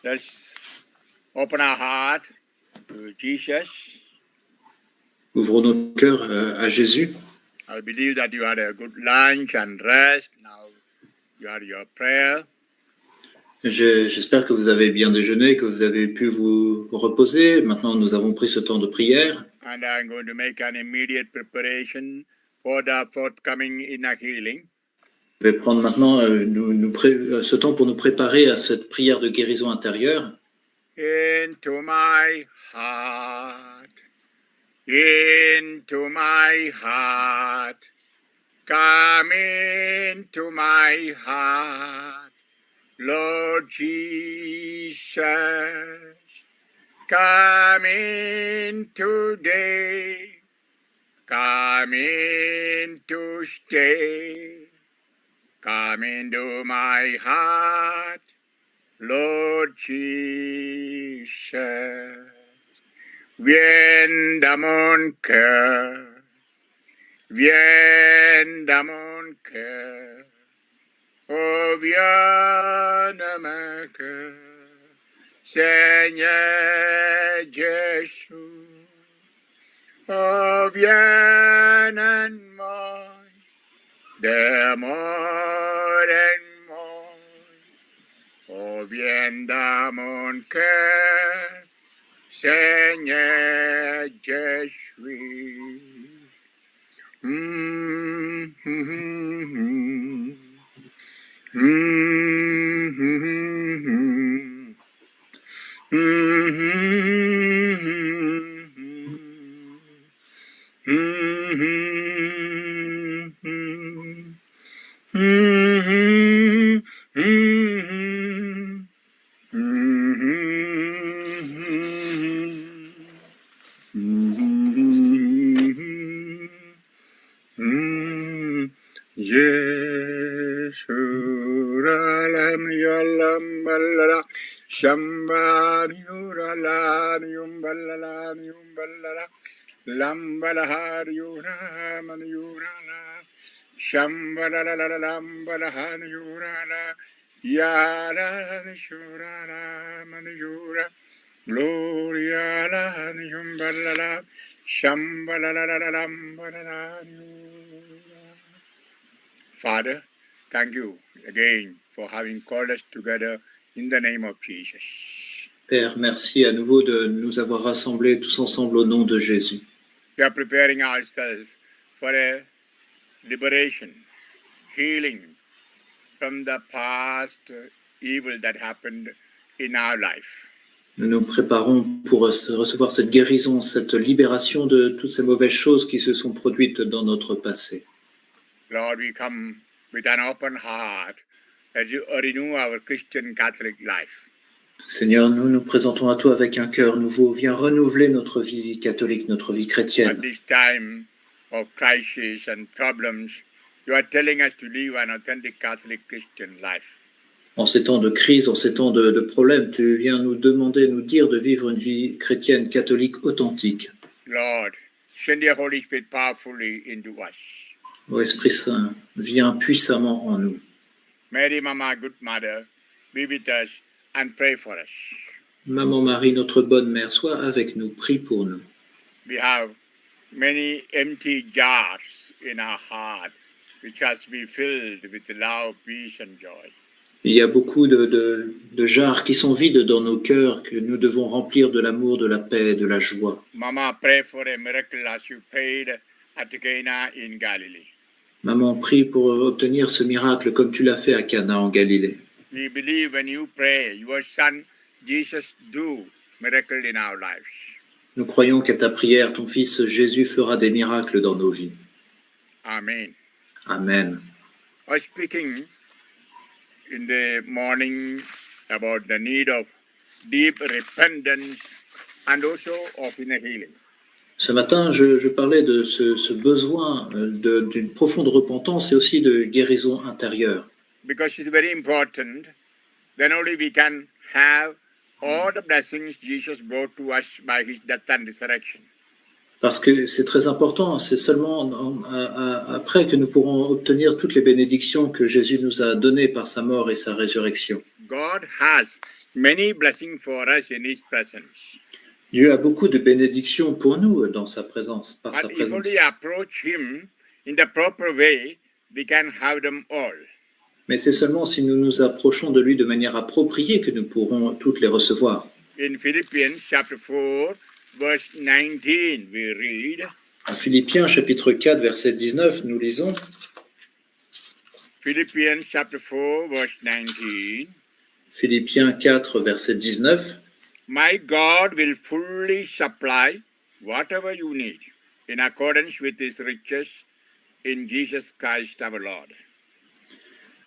Let's open our heart to Jesus. Ouvrons nos cœurs à Jésus. I believe that you had a good lunch and rest. Now you had your prayer. J'espère que vous avez bien déjeuné, que vous avez pu vous reposer. Maintenant, nous avons pris ce temps de prière. And I'm going to make an immediate preparation for the forthcoming inner healing. Je vais prendre maintenant ce temps pour nous préparer à cette prière de guérison intérieure. Into my heart, into my heart, come into my heart, Lord Jesus, come in today, come in to stay, come into my heart, Lord Jesus. Viens mon cœur, viens dans mon cœur, oh viens dans mon cœur, Seigneur Jésus, oh viens en moi, de moi en moi, oh viens dans mon cœur, Seigneur Jésus. Yeshuralam yalam balala shambani yuralan yumbalala yumbalala lambalahar yuraman yurala shambalala lambalahan yurala yalan shurala man yura gloria lan yumbalala shambalala lambalala yura. Father, thank you again for having called us together in the name of Jesus. Père, merci à nouveau de nous avoir rassemblés tous ensemble au nom de Jésus. We are preparing ourselves for a liberation, healing from the past evil that happened in our life. Nous nous préparons pour recevoir cette guérison, cette libération de toutes ces mauvaises choses qui se sont produites dans notre passé. Lord, we come with an open heart as you renew our Christian Catholic life. Seigneur, nous nous présentons à toi avec un cœur nouveau. Viens renouveler notre vie catholique, notre vie At chrétienne. this time of crisis and problems, you are telling us to live an authentic Catholic Christian life. En ces temps de crise, en ces temps de problèmes, tu viens nous demander, nous dire de vivre une vie chrétienne, catholique, authentique. Lord, send your Holy Spirit powerfully into us. Ô Esprit Saint, viens puissamment en nous. Mary, Mama, good mother, be with us and pray for us. Maman Marie, notre bonne mère, sois avec nous, prie pour nous. We have many empty jars in our heart, which has to be filled with love, peace, and joy. Il y a beaucoup de jarres qui sont vides dans nos cœurs que nous devons remplir de l'amour, de la paix, de la joie. Mama, pray for a miracle as you prayed at Cana in Galilee. Maman, prie pour obtenir ce miracle comme tu l'as fait à Cana en Galilée. We believe when you pray, your son Jesus do miracle in our lives. Nous croyons qu'à ta prière, ton Fils Jésus fera des miracles dans nos vies. Amen. Amen. I was speaking in the morning about the need of deep repentance and also of inner healing. Ce matin, je parlais de ce besoin d'une profonde repentance et aussi de guérison intérieure. Because it's very important, then only we can have all the blessings Jesus brought to us by his death and resurrection. Parce que c'est très important, c'est seulement après que nous pourrons obtenir toutes les bénédictions que Jésus nous a données par sa mort et sa résurrection. God has many blessings for us in His presence. Dieu a beaucoup de bénédictions pour nous dans sa présence, par sa But if présence. we approach Him in the proper way, we can have them all. Mais c'est seulement si nous nous approchons de lui de manière appropriée que nous pourrons toutes les recevoir. In Philippians chapter 4, verse 19, we read, En Philippiens chapitre 4, verset 19, nous lisons Philippians chapter 4, verse 19, Philippiens 4, verset 19. My God will fully supply whatever you need in accordance with His riches in Jesus Christ our Lord.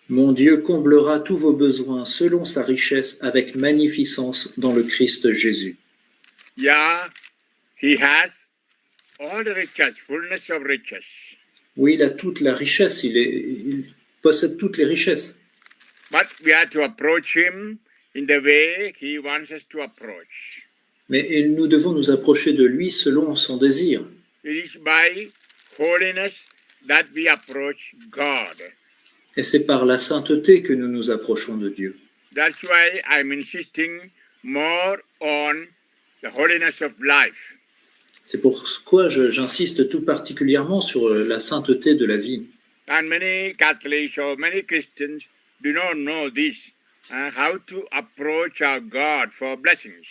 Mon Dieu comblera tous vos besoins selon sa richesse avec magnificence dans le Christ Jésus. Yeah, He has all the riches, fullness of riches. Oui, il a toute la richesse, il possède toutes les richesses. But we have to approach Him in the way He wants us to approach. Mais nous devons nous approcher de lui selon son désir. It is by holiness that we approach God. Et c'est par la sainteté que nous nous approchons de Dieu. That's why I'm insisting more on the holiness of life. C'est pourquoi j'insiste tout particulièrement sur la sainteté de la vie. And many Catholics or many Christians do not know this, how to approach our God for blessings.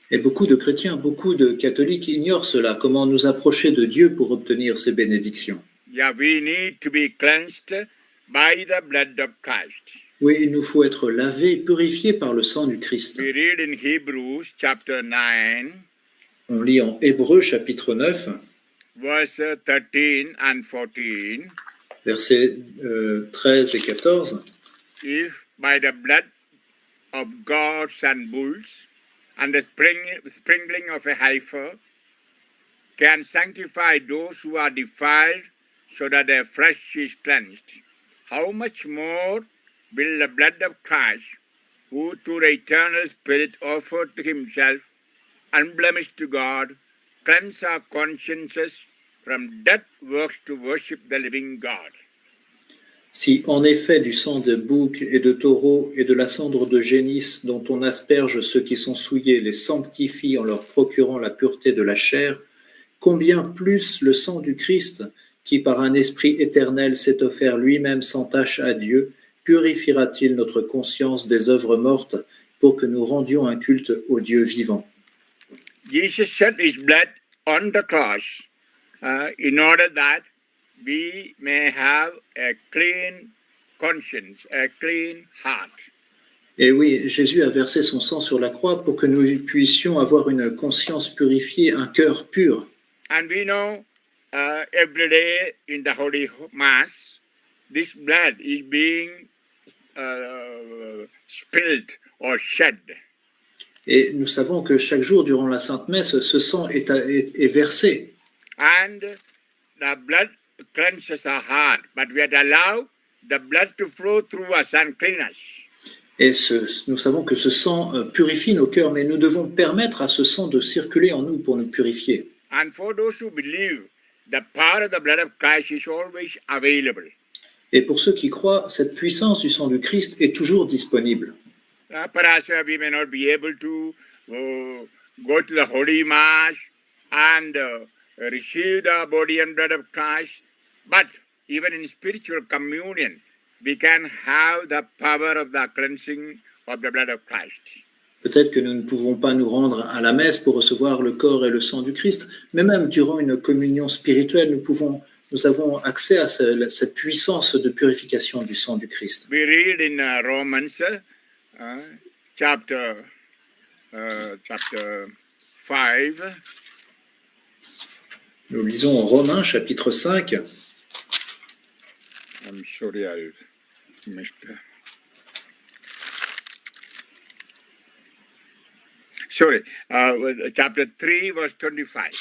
Et beaucoup de chrétiens, beaucoup de catholiques ignorent cela, comment nous approcher de Dieu pour obtenir ses bénédictions. Yeah, we need to be cleansed by the blood of Christ. Oui, il nous faut être lavés, purifiés par le sang du Christ. We read in Hebrews chapter 9, On lit en Hébreux chapitre 9, verse 13 and 14. versets 13 et 14. If by the blood of goats and bulls and the sprinkling of a heifer can sanctify those who are defiled so that their flesh is cleansed, how much more will the blood of Christ, who through the eternal Spirit offered to Himself unblemished to God, cleanse our consciences from dead works to worship the living God. Si en effet du sang de bouc et de taureau et de la cendre de génisse dont on asperge ceux qui sont souillés les sanctifie en leur procurant la pureté de la chair, combien plus le sang du Christ, qui par un esprit éternel s'est offert lui-même sans tache à Dieu, purifiera-t-il notre conscience des œuvres mortes pour que nous rendions un culte au Dieu vivant. Jesus shed His blood on the cross in order that we may have a clean conscience, a clean heart. Et oui, Jésus a versé son sang sur la croix pour que nous puissions avoir une conscience purifiée, un cœur pur. And we know every day in the Holy Mass, this blood is being spilled or shed. Et nous savons que chaque jour, durant la Sainte Messe, ce sang est versé. And the blood cleanses our heart, but we have to allow the blood to flow through us and clean us. Et nous savons que ce sang purifie nos cœurs, mais nous devons permettre à ce sang de circuler en nous pour nous purifier. And for those who believe, the power of the blood of Christ is always available. Et pour ceux qui croient, cette puissance du sang du Christ est toujours disponible. Perhaps we may not be able to go to the Holy Mass and receive the body and blood of Christ, but even in spiritual communion, we can have the power of the cleansing of the blood of Christ. Peut-être que nous ne pouvons pas nous rendre à la messe pour recevoir le corps et le sang du Christ, mais même durant une communion spirituelle, nous avons accès à cette puissance de purification du sang du Christ. We read in Romans chapter 5. Nous lisons en Romains chapitre 5. I'm sorry, I missed. Sorry, chapter 3, verse 25.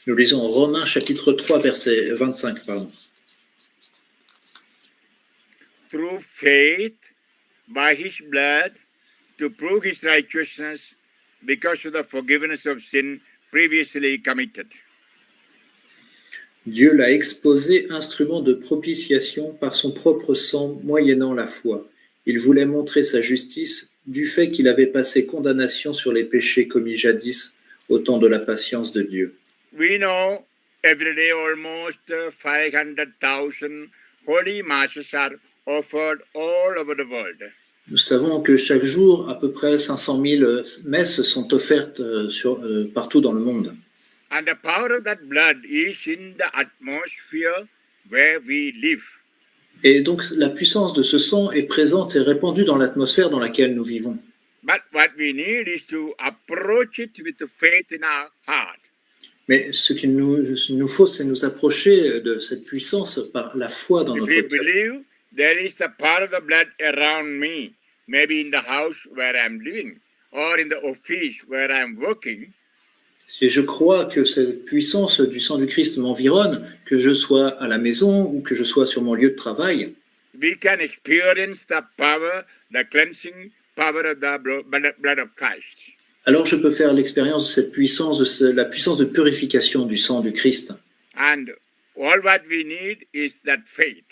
Nous lisons en Romains chapitre 3, verset 25. Pardon. Through faith, by His blood, to prove His righteousness because of the forgiveness of sin previously committed. Dieu l'a exposé instrument de propitiation par son propre sang, moyennant la foi. Il voulait montrer sa justice du fait qu'il avait passé condamnation sur les péchés commis jadis au temps de la patience de Dieu. We know every day almost 500,000 holy masses are offered all over the world. Nous savons que chaque jour, à peu près 500 000 messes sont offertes partout dans le monde. And the power of that blood is in the atmosphere where we live. Et donc la puissance de ce sang est présente et répandue dans l'atmosphère dans laquelle nous vivons. But what we need is to approach it with faith in our heart. Mais ce qu'il nous faut, c'est nous approcher de cette puissance par la foi dans If notre we cœur. believe there is the power of the blood around me, maybe in the house where I'm living or in the office where I'm working, Si je crois que cette puissance du sang du Christ m'environne, que je sois à la maison ou que je sois sur mon lieu de travail, we can experience the power, the cleansing power of the blood of Christ. alors je peux faire l'expérience de cette puissance, de la puissance de purification du sang du Christ. And all what we need is that faith,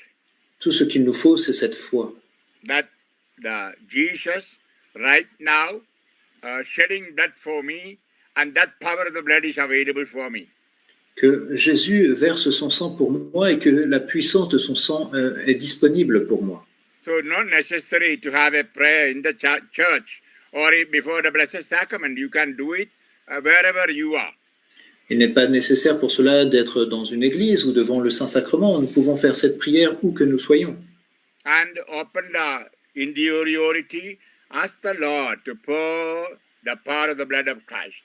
Tout ce qu'il nous faut, c'est cette foi. that the Jesus right now shedding blood for me, and that power of the blood is available for me. Que Jésus verse son sang pour moi et que la puissance de son sang est disponible pour moi. So not necessary to have a prayer in the church or before the Blessed Sacrament. You can do it wherever you are. Il n'est pas nécessaire pour cela d'être dans une église ou devant le Saint-Sacrement. Nous pouvons faire cette prière où que nous soyons. And open the interiority, ask the Lord to pour the power of the blood of Christ.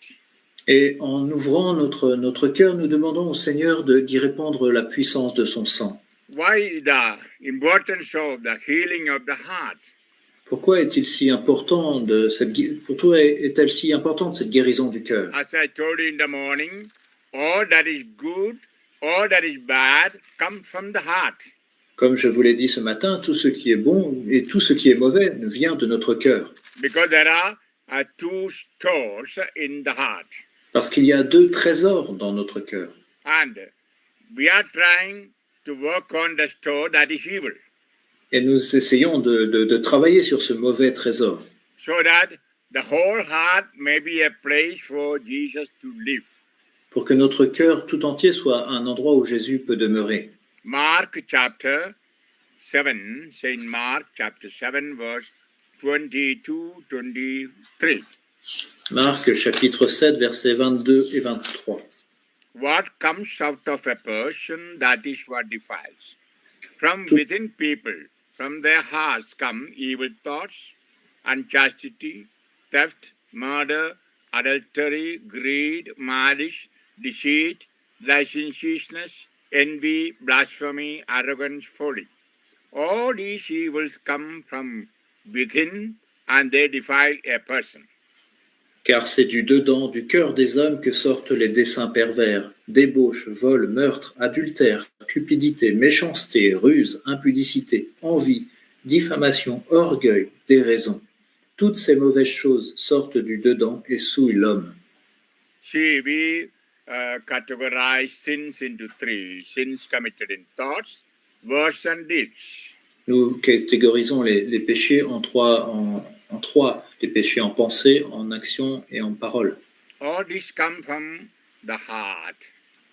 Et en ouvrant notre cœur, nous demandons au Seigneur d'y répandre la puissance de son sang. Why the importance of the healing of the heart? Pourquoi est-il si important pourquoi est-elle si importante cette guérison du cœur? As I told you in the morning, all that is good, all that is bad comes from the heart. Comme je vous l'ai dit ce matin, tout ce qui est bon et tout ce qui est mauvais vient de notre cœur. Because there are two stores in the heart. Parce qu'il y a deux trésors dans notre cœur. And we are trying to work on the store that is evil, Et nous essayons de travailler sur ce mauvais trésor, so that the whole heart may be a place for Jesus to live. pour que notre cœur tout entier soit un endroit où Jésus peut demeurer. Mark chapter 7, Saint Mark chapter 7, verse 22-23. Marc chapitre 7, versets 22 et 23. What comes out of a person, that is what defiles. From within people, from their hearts come evil thoughts, unchastity, theft, murder, adultery, greed, malice, deceit, licentiousness, envy, blasphemy, arrogance, folly. All these evils come from within, and they defile a person. Car c'est du dedans, du cœur des hommes que sortent les desseins pervers, débauche, vol, meurtre, adultère, cupidité, méchanceté, ruse, impudicité, envie, diffamation, orgueil, déraison. Toutes ces mauvaises choses sortent du dedans et souillent l'homme. See, we categorize sins into three: sins committed in thoughts, words, and deeds. Nous catégorisons les péchés en trois, les péchés en pensée, en action et en parole. All this come from the heart,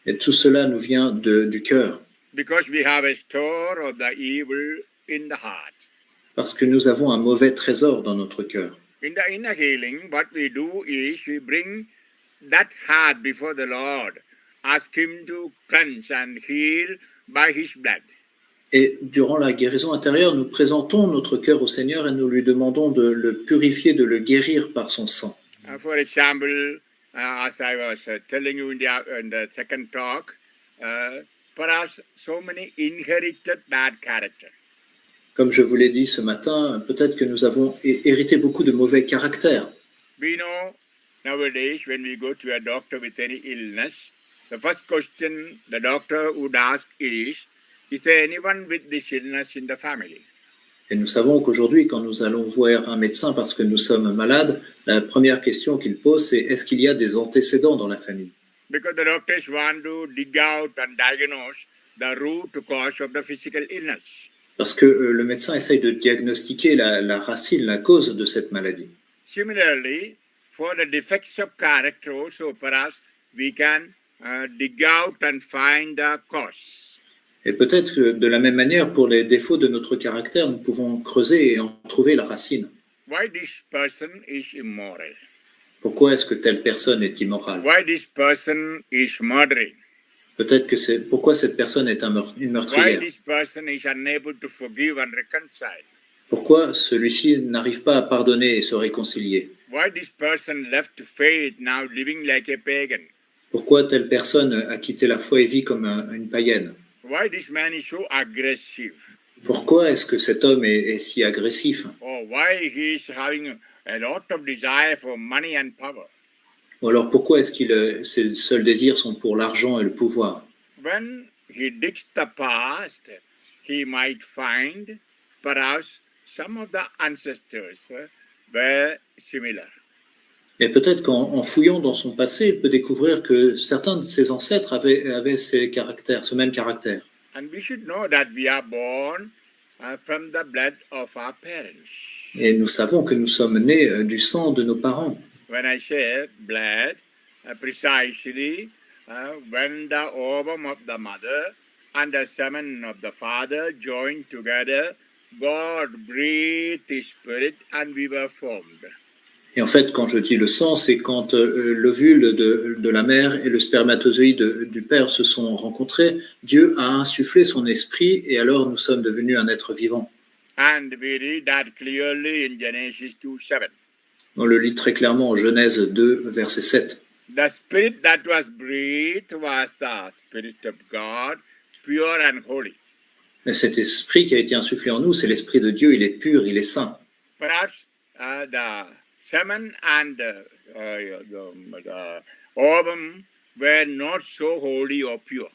Et tout cela nous vient du cœur, because we have a store of the evil in the heart. parce que nous avons un mauvais trésor dans notre cœur. In the inner healing, what we do is we bring that heart before the Lord, ask Him to cleanse and heal by His blood. Et durant la guérison intérieure, nous présentons notre cœur au Seigneur et nous lui demandons de le purifier, de le guérir par son sang. For example, as I was telling you in the second talk, perhaps so many inherited bad character. Comme je vous l'ai dit ce matin, peut-être que nous avons hérité beaucoup de mauvais caractères. We know nowadays when we go to a doctor with any illness, the first question the doctor would ask is there anyone with this illness in the family? Et nous savons qu'aujourd'hui, quand nous allons voir un médecin parce que nous sommes malades, la première question qu'il pose, c'est est-ce qu'il y a des antécédents dans la famille? because the doctors want to dig out and diagnose the root cause of the physical illness. Parce que le médecin essaye de diagnostiquer la racine, la cause de cette maladie. Similarly, for the defects of character also, perhaps we can dig out and find the cause. Et peut-être que de la même manière, pour les défauts de notre caractère, nous pouvons creuser et en trouver la racine. Why this person is immoral? Pourquoi est-ce que telle personne est immorale? Why this person is murdering? Peut-être que c'est pourquoi cette personne est une Why meurtrière. this person is unable to forgive and reconcile? Pourquoi celui-ci n'arrive pas à pardonner et se réconcilier? Why this person left faith, now living like a pagan? Pourquoi telle personne a quitté la foi et vit comme une païenne? Why this man is so aggressive? Pourquoi est-ce que cet homme est si agressif? Or why he is having a lot of desire for money and power? Ou alors pourquoi est-ce que ses seuls désirs sont pour l'argent et le pouvoir? When he digs the past, he might find perhaps some of the ancestors were similar. Et peut-être qu'en fouillant dans son passé, il peut découvrir que certains de ses ancêtres avaient ces caractères, ce même caractère. And we should know that we are born from the blood of our parents. Et nous savons que nous sommes nés du sang de nos parents. When I say blood, precisely when the ovum of the mother and the semen of the father joined together, God breathed His Spirit and we were formed. Et en fait, quand je dis le sang, c'est quand l'ovule de la mère et le spermatozoïde du père se sont rencontrés, Dieu a insufflé son esprit et alors nous sommes devenus un être vivant. And we read that clearly in Genesis 2:7. On le lit très clairement en Genèse 2, verset 7. The spirit that was breathed was the Spirit of God, pure and holy. Et cet esprit qui a été insufflé en nous, c'est l'esprit de Dieu, il est pur, il est saint. Perhaps the semen and the ovum were not so holy or pure.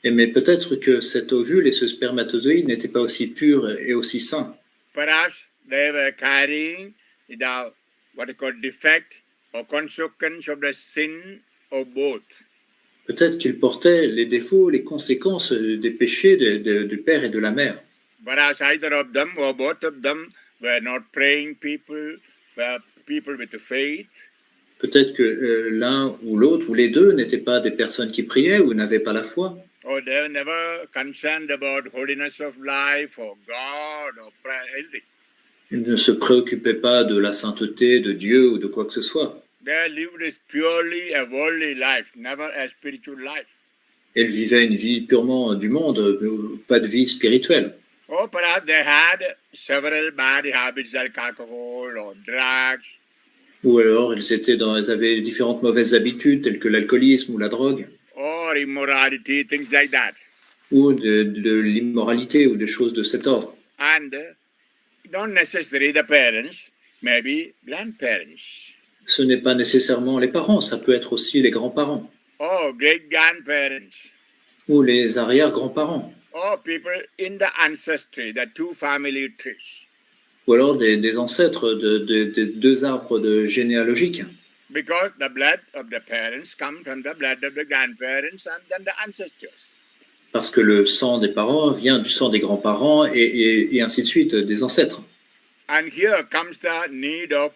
Mais peut-être que cet ovule et ce spermatozoïde n'étaient pas aussi purs et aussi saints. Perhaps they were carrying the what you call defect or consequence of the sin of both. Peut-être qu'ils portaient les défauts, les conséquences des péchés du père et de la mère. Perhaps either of them or both of them were not praying people, were people with faith. Peut-être que l'un ou l'autre, ou les deux, n'étaient pas des personnes qui priaient ou n'avaient pas la foi. Or they were never concerned about holiness of life or God or anything. Ils ne se préoccupaient pas de la sainteté de Dieu ou de quoi que ce soit. They lived purely a worldly life, never a spiritual life. Ils vivaient une vie purement du monde, pas de vie spirituelle. Or perhaps they had several bad habits like alcohol or drugs. Ou alors ils avaient différentes mauvaises habitudes telles que l'alcoolisme ou la drogue. Or immorality, things like that. Ou de l'immoralité ou des choses de cet ordre. And not necessarily the parents, maybe grandparents. Ce n'est pas nécessairement les parents, ça peut être aussi les grands-parents. Or great grandparents. Ou les arrière-grands-parents. Or people in the ancestry, the two family trees. Ou alors des ancêtres des deux arbres généalogiques. Because the blood of the parents comes from the blood of the grandparents and then the ancestors. Parce que le sang des parents vient du sang des grands-parents et ainsi de suite, des ancêtres. And here comes the need of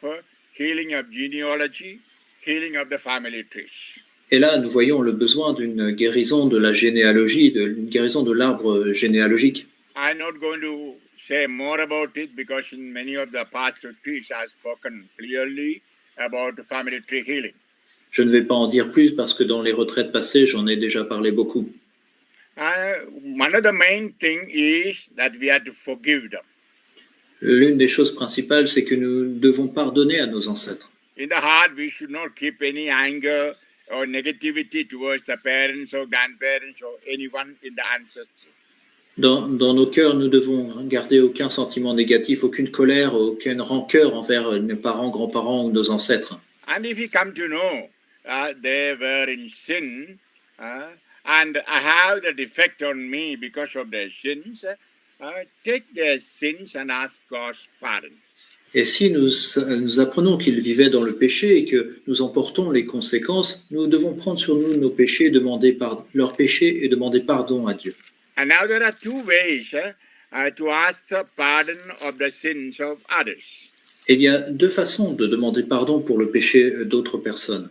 healing of genealogy, healing of the family trees. Et là, nous voyons le besoin d'une guérison de la généalogie, d'une guérison de l'arbre généalogique. I'm not going to say more about it because in many of the past retreats I've spoken clearly about the family tree healing. Je ne vais pas en dire plus parce que dans les retraites passées, j'en ai déjà parlé beaucoup. One of the main thing is that we have to forgive them. L'une des choses principales, c'est que nous devons pardonner à nos ancêtres. In the heart, we should not keep any anger or negativity towards the parents or grandparents or anyone in the ancestry. Dans nos cœurs, nous devons garder aucun sentiment négatif, aucune colère, aucune rancœur envers nos parents, grands-parents ou nos ancêtres. And if you come to know they were in sin and I have the defect on me because of their sins, take their sins and ask God's pardon. Et si nous apprenons qu'ils vivaient dans le péché et que nous en portons les conséquences, nous devons prendre sur nous nos péchés, leurs péchés et demander pardon à Dieu. And now there are two ways to ask the pardon of the sins of others. Et il y a deux façons de demander pardon pour le péché d'autres personnes.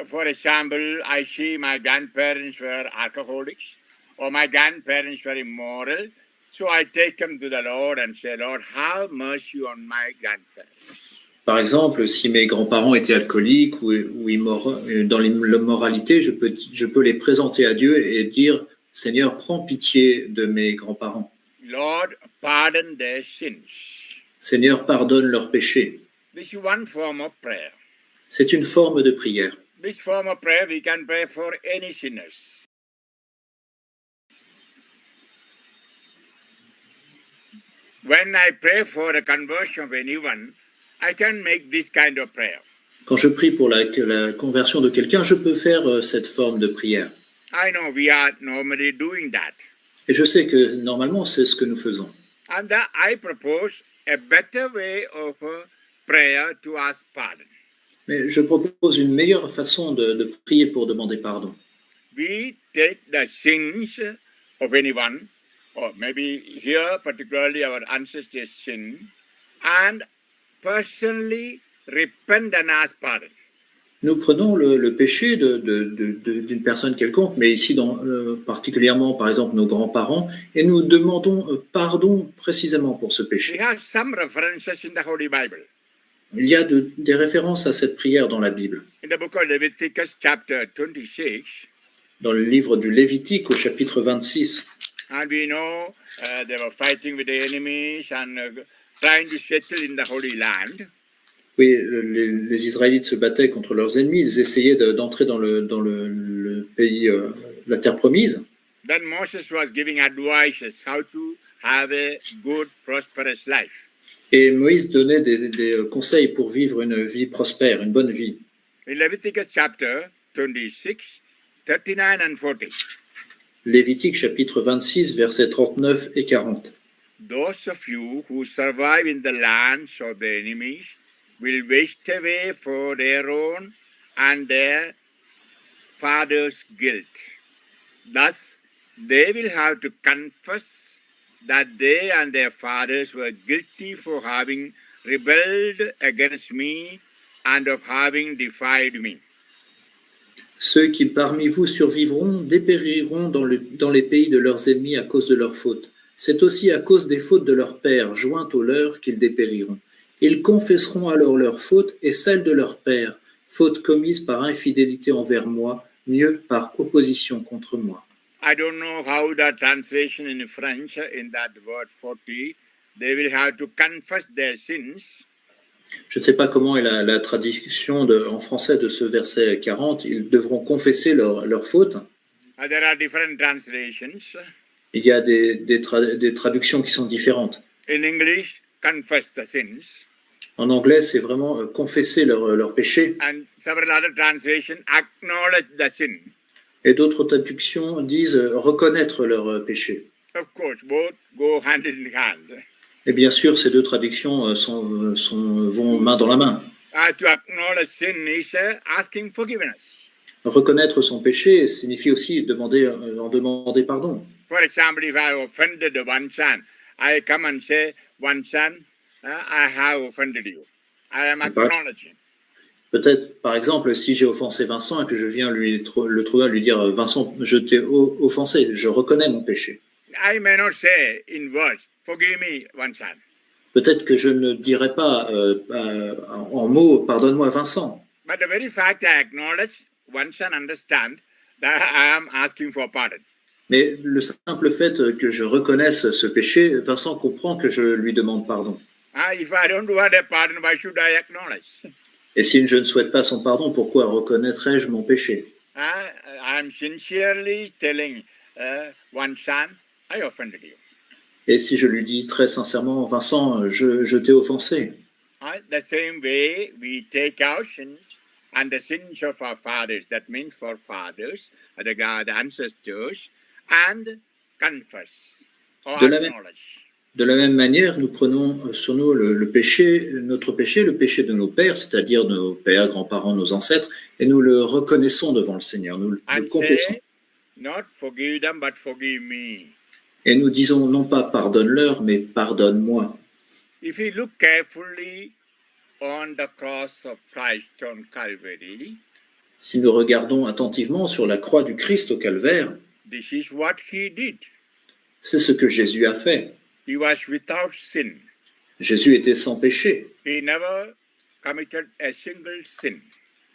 For example, I see my grandparents were alcoholics or my grandparents were immoral. So I take them to the Lord and say, Lord, have mercy on my grandparents. Par exemple, si mes grands-parents étaient alcooliques ou dans l'immoralité, je peux les présenter à Dieu et dire, Seigneur, prends pitié de mes grands-parents. Lord, pardon their sins. Seigneur, pardonne leurs péchés. This is one form of prayer. C'est une forme de prière. This form of prayer we can pray for any sinners. When I pray for the conversion of anyone, I can make this kind of prayer. Quand je prie pour la conversion de quelqu'un, je peux faire cette forme de prière. I know we are normally doing that. Et je sais que normalement, c'est ce que nous faisons. And I propose a better way of prayer to ask pardon. Mais je propose une meilleure façon de prier pour demander pardon. We take the sins of anyone, or maybe here particularly our ancestors' sin, and personally repent and ask pardon. Nous prenons le péché d'une personne quelconque, mais ici particulièrement par exemple nos grands-parents, et nous demandons pardon précisément pour ce péché. We have some references in the Holy Bible. Il y a des références à cette prière dans la Bible. In the book of Leviticus chapter 26, dans le livre du Lévitique au chapitre 26, and we know they were fighting with the enemies and trying to settle in the Holy Land. Oui, les Israélites se battaient contre leurs ennemis, ils essayaient d'entrer dans le pays, la terre promise. Then Moses was giving advices how to have a good, prosperous life. Et Moïse donnait des conseils pour vivre une vie prospère, une bonne vie. In Leviticus chapter 26, 39 and 40. Lévitique chapitre 26, versets 39 et 40. Those of you who survive in the lands of the enemies will waste away for their own and their father's guilt. Thus, they will have to confess that they and their fathers were guilty for having rebelled against me and of having defied me. Ceux qui parmi vous survivront dépériront dans les pays de leurs ennemis à cause de leurs fautes. C'est aussi à cause des fautes de leurs pères, jointes aux leurs, qu'ils dépériront. Ils confesseront alors leurs fautes et celles de leurs pères, fautes commises par infidélité envers moi, mieux par opposition contre moi. I don't know how the translation in French in that word 40, they will have to confess their sins. Je ne sais pas comment est la traduction en français de ce verset 40. Ils devront confesser leurs fautes. There are different translations. Il y a des traductions qui sont différentes. In English, confess the sins. En anglais, c'est vraiment confesser leurs péchés. And several other translations acknowledge the sin. Et d'autres traductions disent reconnaître leurs péchés. Of course, both go hand in hand. Et bien sûr, ces deux traductions vont main dans la main. To acknowledge sin is asking forgiveness. Reconnaître son péché signifie aussi en demander pardon. For example, if I offended one son, I come and say, one son, I have offended you. I am acknowledging. Peut-être, par exemple, si j'ai offensé Vincent et que je viens le trouver, lui dire, Vincent, je t'ai offensé, je reconnais mon péché. I may not say in words, forgive me, one son. Peut-être que je ne dirai pas en mots, pardonne-moi, Vincent. But the very fact I acknowledge, one son understand that I am asking for pardon. Mais le simple fait que je reconnaisse ce péché, Vincent comprend que je lui demande pardon. If I don't want a pardon, why should I acknowledge? Et si je ne souhaite pas son pardon, pourquoi reconnaîtrais-je mon péché? I am sincerely telling one son, I offended you. Et si je lui dis très sincèrement, Vincent, je t'ai offensé. The same way we take our sins and the sins of our fathers, that means for fathers, the ancestors, and confess or acknowledge. De la même manière, nous prenons sur nous le péché, notre péché, le péché de nos pères, c'est-à-dire de nos pères, grands-parents, nos ancêtres, et nous le reconnaissons devant le Seigneur, nous le and confessons. say, not forgive them, but forgive me. Et nous disons non pas pardonne-leur, mais pardonne-moi. If we look carefully on the cross of Christ on Calvary, Si nous regardons attentivement sur la croix du Christ au calvaire, this is what he did. c'est ce que Jésus a fait. He was without sin. Jésus était sans péché. He never committed a single sin.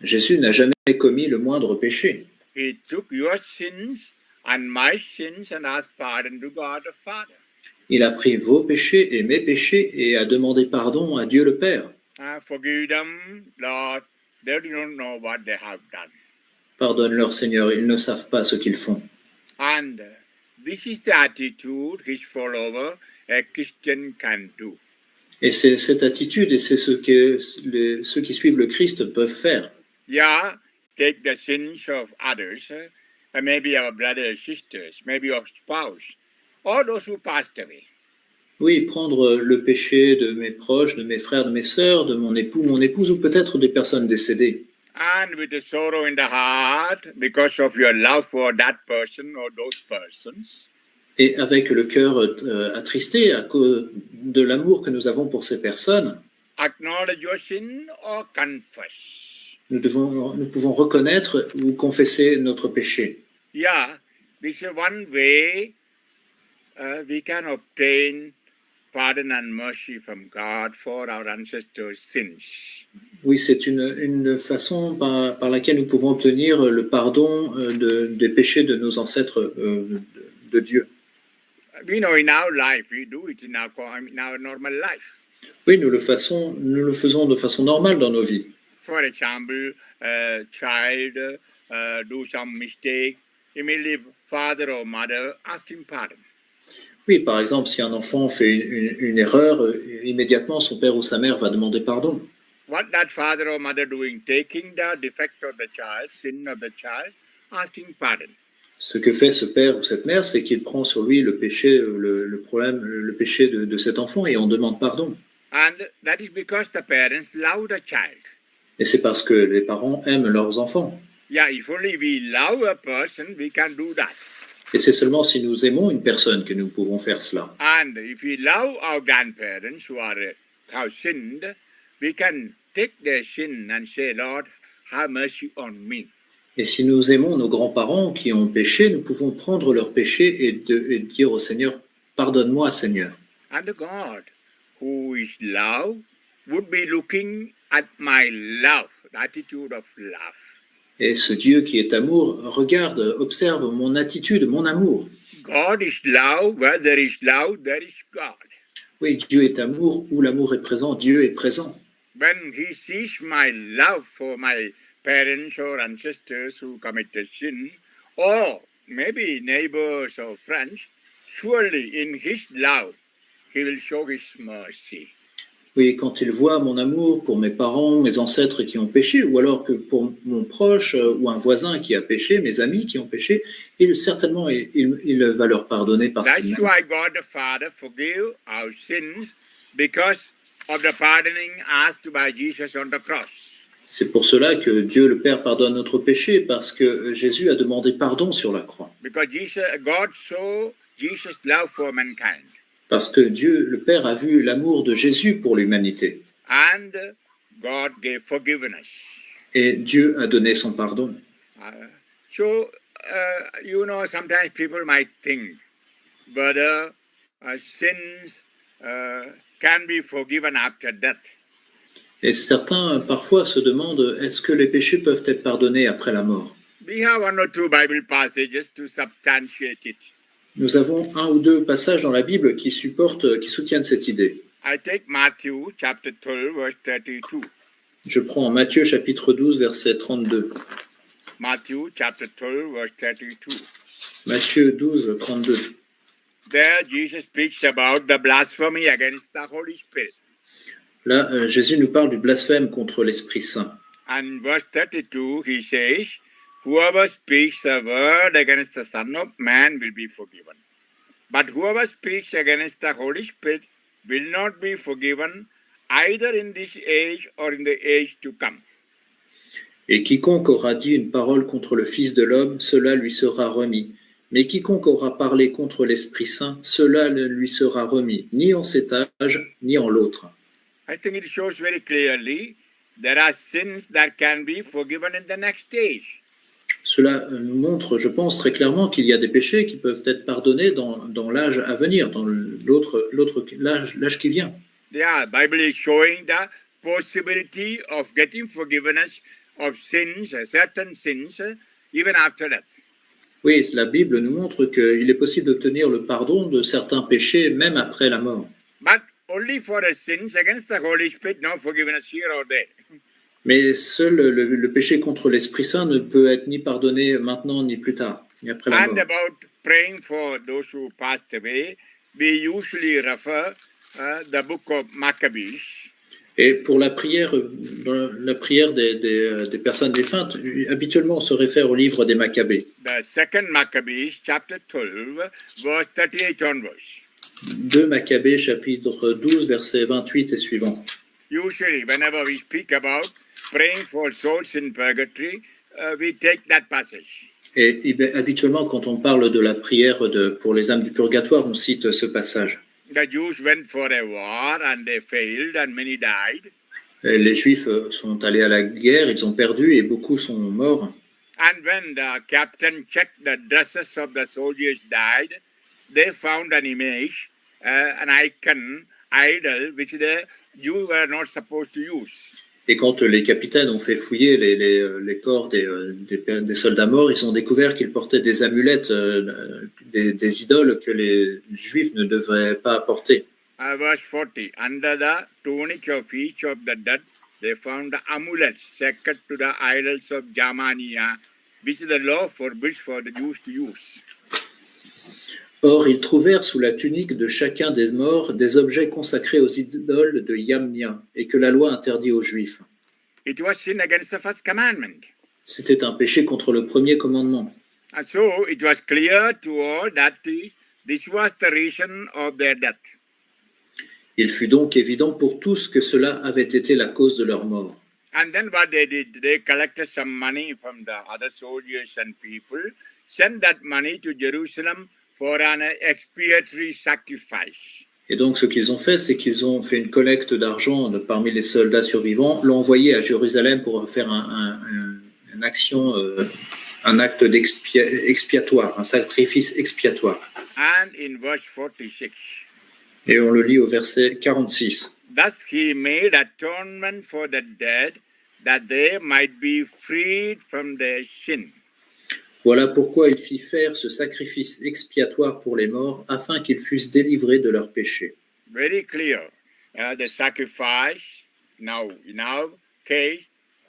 Jésus n'a jamais commis le moindre péché. He took your sins and my sins and asked pardon to God the Father. Il a pris vos péchés et mes péchés et a demandé pardon à Dieu le Père. Forgive them, Lord. They don't know what they have done. Pardonne-leur, Seigneur, ils ne savent pas ce qu'ils font. And this is the attitude his follower, a Christian, can do. Et c'est cette attitude et c'est ce que ceux qui suivent le Christ peuvent faire. Yeah, take the sins of others, maybe our brothers, sisters, maybe our spouse, all those who passed away. Oui, prendre le péché de mes proches, de mes frères, de mes sœurs, de mon époux, mon épouse, ou peut-être des personnes décédées. And with the sorrow in the heart, because of your love for that person or those persons, Et avec le cœur attristé à cause de l'amour que nous avons pour ces personnes, acknowledge your sin or confess. nous pouvons reconnaître ou confesser notre péché. Yeah, this is one way we can obtain pardon and mercy from God for our ancestors' sins. Oui, c'est une façon par laquelle nous pouvons obtenir le pardon des péchés de nos ancêtres de Dieu. We know in our life, we do it in our normal life. Oui, nous le faisons de façon normale dans nos vies. For example, a child do some mistake, immediately father or mother asking pardon. Oui, par exemple, si un enfant fait une erreur, immédiatement son père ou sa mère va demander pardon. What that father or mother doing? Taking the defect of the child, sin of the child, asking pardon. Ce que fait ce père ou cette mère, c'est qu'il prend sur lui le péché, le problème, le péché de cet enfant et en demande pardon. And that is because the parents love the child. Et c'est parce que les parents aiment leurs enfants. Yeah, if only we love a person, we can do that. Et c'est seulement si nous aimons une personne que nous pouvons faire cela. And if we love our grandparents who have sinned, we can take their sin and say, Lord, have mercy on me. Et si nous aimons nos grands-parents qui ont péché, nous pouvons prendre leur péché et dire au Seigneur, pardonne-moi, Seigneur. And God, who is love, would be looking at my love, the attitude of love. Et ce Dieu qui est amour regarde, observe mon attitude, mon amour. God is love. Where there is love, there is God. Oui, Dieu est amour. Où l'amour est présent, Dieu est présent. When he sees my love for my parents or ancestors who committed sin, or maybe neighbors or friends, surely in his love, he will show his mercy. Oui, quand il voit mon amour pour mes parents, mes ancêtres qui ont péché, ou alors que pour mon proche ou un voisin qui a péché, mes amis qui ont péché, il va leur pardonner parce qu'il That's m'aime. why God the Father forgave our sins because of the pardoning asked by Jesus on the cross. C'est pour cela que Dieu le Père pardonne notre péché, parce que Jésus a demandé pardon sur la croix. Because God saw Jesus' love for mankind. Parce que Dieu le Père a vu l'amour de Jésus pour l'humanité. And God gave forgiveness. Et Dieu a donné son pardon. Sometimes people might think whether sins can be forgiven after death. Et certains, parfois, se demandent, est-ce que les péchés peuvent être pardonnés après la mort? We have one or two Bible passages to substantiate it. Nous avons un ou deux passages dans la Bible qui soutiennent cette idée. I take Matthew chapter 12, verse 32. Je prends Matthieu chapitre 12, verset 32. Matthew chapter 12, verse 32. Matthieu 12, 32. There Jesus speaks about the blasphemy against the Holy Spirit. Là, Jésus nous parle du blasphème contre l'Esprit Saint. And verse 32, he says, whoever speaks a word against the Son of Man will be forgiven. But whoever speaks against the Holy Spirit will not be forgiven either in this age or in the age to come. Et quiconque aura dit une parole contre le Fils de l'homme, cela lui sera remis. Mais quiconque aura parlé contre l'Esprit Saint, cela ne lui sera remis, ni en cet âge, ni en l'autre. I think it shows very clearly there are sins that can be forgiven in the next stage. Cela montre, je pense, très clairement qu'il y a des péchés qui peuvent être pardonnés dans l'âge à venir, dans l'âge qui vient. Yeah, Bible is showing the possibility of getting forgiveness of sins, certain sins, even after that. Oui, la Bible nous montre qu'il est possible d'obtenir le pardon de certains péchés même après la mort. But only for the sins against the Holy Spirit, no forgiveness here or there. Mais seul le péché contre l'Esprit Saint ne peut être ni pardonné maintenant ni plus tard, ni après la And mort. about praying for those who passed away, we usually refer the book of Maccabees. Et pour la prière des personnes défuntes, habituellement on se réfère au livre des Maccabées. The second Maccabees, chapter 12, verse 38 onwards. 2 Maccabées, chapitre 12, versets 28 et suivants. Usually, whenever we speak about praying for souls in purgatory, we take that passage. Et habituellement, quand on parle de la prière pour les âmes du purgatoire, on cite ce passage. The Jews went for a war and they failed and many died. Et les Juifs sont allés à la guerre, ils ont perdu et beaucoup sont morts. And when the captain checked the dresses of the soldiers died, they found an image, an icon, idol, which the Jews were not supposed to use. Et quand les capitaines ont fait fouiller les corps des soldats morts, ils ont découvert qu'ils portaient des amulettes, des idoles que les Juifs ne devraient pas porter. Verse 40, under the tunic of each of the dead, they found the amulets sacred to the idols of Germania, which the law forbids for the Jews to use. Or, ils trouvèrent sous la tunique de chacun des morts des objets consacrés aux idoles de Yamnia et que la loi interdit aux Juifs. It was sin against the first commandment. C'était un péché contre le premier commandement. And so it was clear to all that this was the reason of their death. Il fut donc évident pour tous que cela avait été la cause de leur mort. And then what they did, they collected some money from the other soldiers and people, sent that money to Jerusalem for an expiatory sacrifice. Et donc ce qu'ils ont fait, c'est qu'ils ont fait une collecte d'argent parmi les soldats survivants, l'ont envoyé à Jérusalem pour faire une action, un acte expiatoire, un sacrifice expiatoire. And in verse 46, Et on le lit au verset 46. thus he made atonement for the dead, that they might be freed from their sin. Voilà pourquoi il fit faire ce sacrifice expiatoire pour les morts, afin qu'ils fussent délivrés de leurs péchés. Very clear. The sacrifice, now in our case,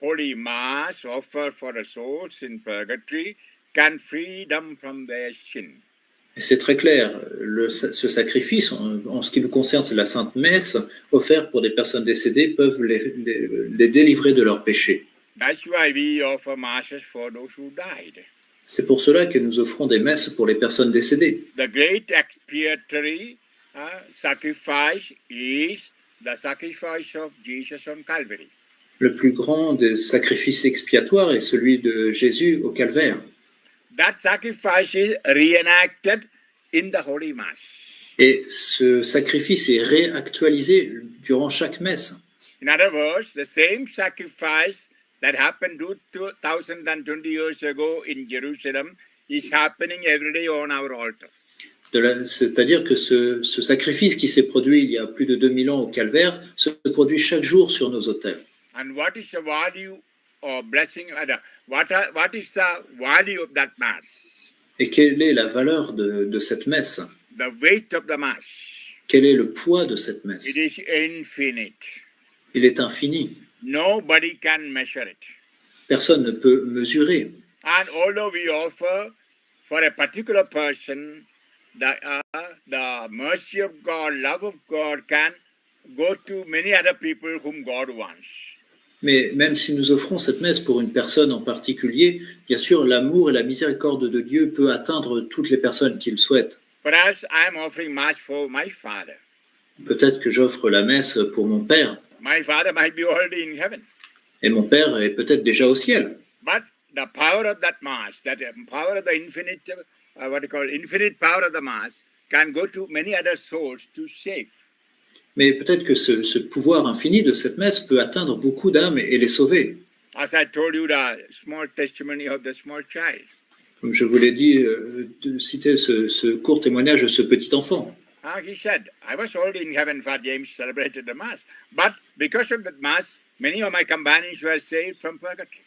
Holy Mass offered for the souls in purgatory can free them from their sin. Et c'est très clair, ce sacrifice, en ce qui nous concerne, c'est la Sainte Messe, offerte pour des personnes décédées, peuvent les délivrer de leurs péchés. That's why we offer masses for those who died. C'est pour cela que nous offrons des messes pour les personnes décédées. The great expiatory sacrifice is the sacrifice of Jesus on Calvary. Le plus grand des sacrifices expiatoires est celui de Jésus au calvaire. That sacrifice is reenacted in the Holy Mass. Et ce sacrifice est réactualisé durant chaque messe. In other words, the same sacrifice that happened 2020 years ago in Jerusalem is happening every day on our altar. C'est-à-dire que ce sacrifice qui s'est produit il y a plus de 2000 ans au calvaire se produit chaque jour sur nos autels. And what is the value or blessing? What is the value of that Mass? Et quelle est la valeur de cette messe? The weight of the Mass. Quel est le poids de cette messe? It is infinite. Il est infini. Nobody can measure it. Personne ne peut mesurer. And although we offer for a particular person, the mercy of God, love of God can go to many other people whom God wants. Mais même si nous offrons cette messe pour une personne en particulier, bien sûr, l'amour et la miséricorde de Dieu peut atteindre toutes les personnes qu'il souhaite. Perhaps I am offering Mass for my father. Peut-être que j'offre la messe pour mon père, My father might be already in heaven. et mon père est peut-être déjà au ciel. But the power of that Mass, that power of the infinite, infinite power of the Mass, can go to many other souls to save. Mais peut-être que ce pouvoir infini de cette messe peut atteindre beaucoup d'âmes et les sauver. As I told you, the small testimony of the small child. Comme je vous l'ai dit, de citer ce court témoignage de ce petit enfant. He said, I was already in heaven for James celebrated the Mass. But because of that Mass, many of my companions were saved from purgatory.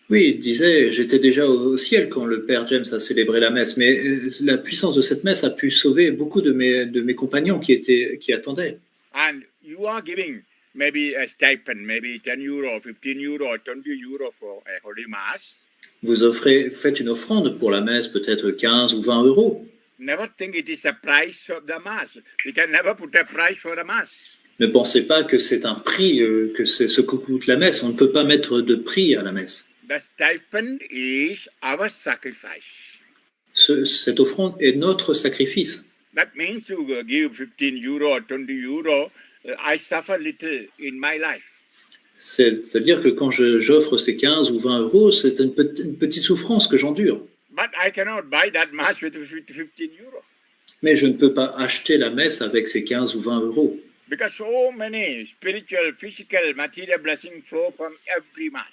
Oui, il disait, j'étais déjà au ciel quand le père James a célébré la messe, mais la puissance de cette messe a pu sauver beaucoup de mes compagnons qui attendaient. And you are giving maybe a stipend, maybe 10 euro, 15 euro, 20 euro for a Holy Mass. Faites une offrande pour la messe, peut-être 15 ou 20 euros. Never think it is a price of the Mass. We can never put a price for the Mass. Ne pensez pas que c'est un prix, que c'est ce que coûte la messe. On ne peut pas mettre de prix à la messe. The stipend is our sacrifice. Cette offrande est notre sacrifice. That means to give 15 euro or 20 euro, I suffer little in my life. C'est-à-dire que quand j'offre ces 15 ou 20 euros, c'est une petite souffrance que j'endure. But I cannot buy that Mass with 15 euro. Mais je ne peux pas acheter la messe avec ces 15 ou 20 euros. Because so many spiritual, physical, material blessings flow from every Mass.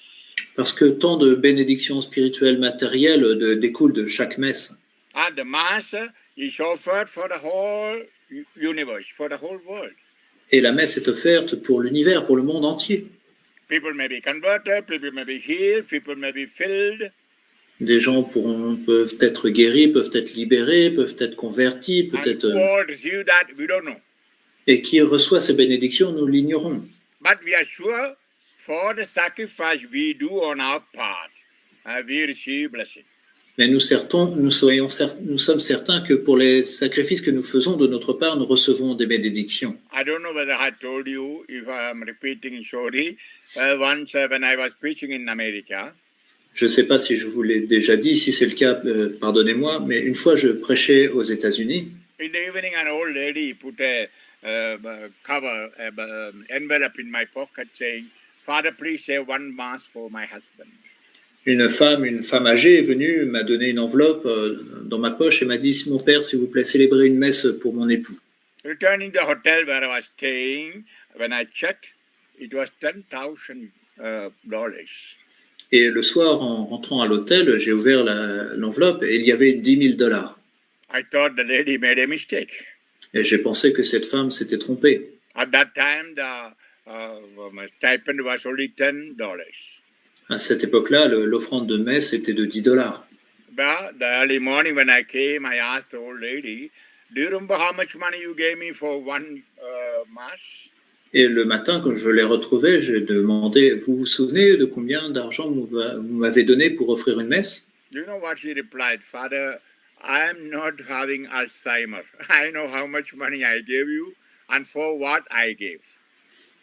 Parce que tant de bénédictions spirituelles, matérielles découlent de chaque messe. And the Mass is offered for the whole universe, for the whole world. Et la messe est offerte pour l'univers, pour le monde entier. People may be converted, people may be healed, people may be filled. Des gens peuvent être guéris, peuvent être libérés, peuvent être convertis, And peut-être. who all receive that, we don't know. Et qui reçoit ces bénédictions, nous l'ignorons. But we are sure for the sacrifice we do on our part, we receive blessing. Mais nous sommes certains que pour les sacrifices que nous faisons de notre part, nous recevons des bénédictions. I don't know whether I told you, if I am repeating, sorry. Once when I was preaching in America, Je ne sais pas si je vous l'ai déjà dit, si c'est le cas, pardonnez-moi, mais une fois je prêchais aux États-Unis. in the evening an old lady put a cover, envelope in my pocket saying, Father, please say one Mass for my husband. Une femme âgée est venue, m'a donné une enveloppe dans ma poche et m'a dit, mon père, s'il vous plaît, célébrez une messe pour mon époux. Returning to the hotel where I was staying, when I checked, it was $10,000. Et le soir, en rentrant à l'hôtel, j'ai ouvert l'enveloppe et il y avait $10,000. I thought the lady made a mistake. Et j'ai pensé que cette femme s'était trompée. At that time, the stipend was only $10. À cette époque-là, l'offrande de messe était de $10. But the early morning when I came, I asked the old lady, do you remember how much money you gave me for one Mass? Et le matin, quand je l'ai retrouvée, j'ai demandé, vous vous souvenez de combien d'argent vous m'avez donné pour offrir une messe? Do you know what she replied? Father, I am not having Alzheimer. I know how much money I gave you and for what I gave.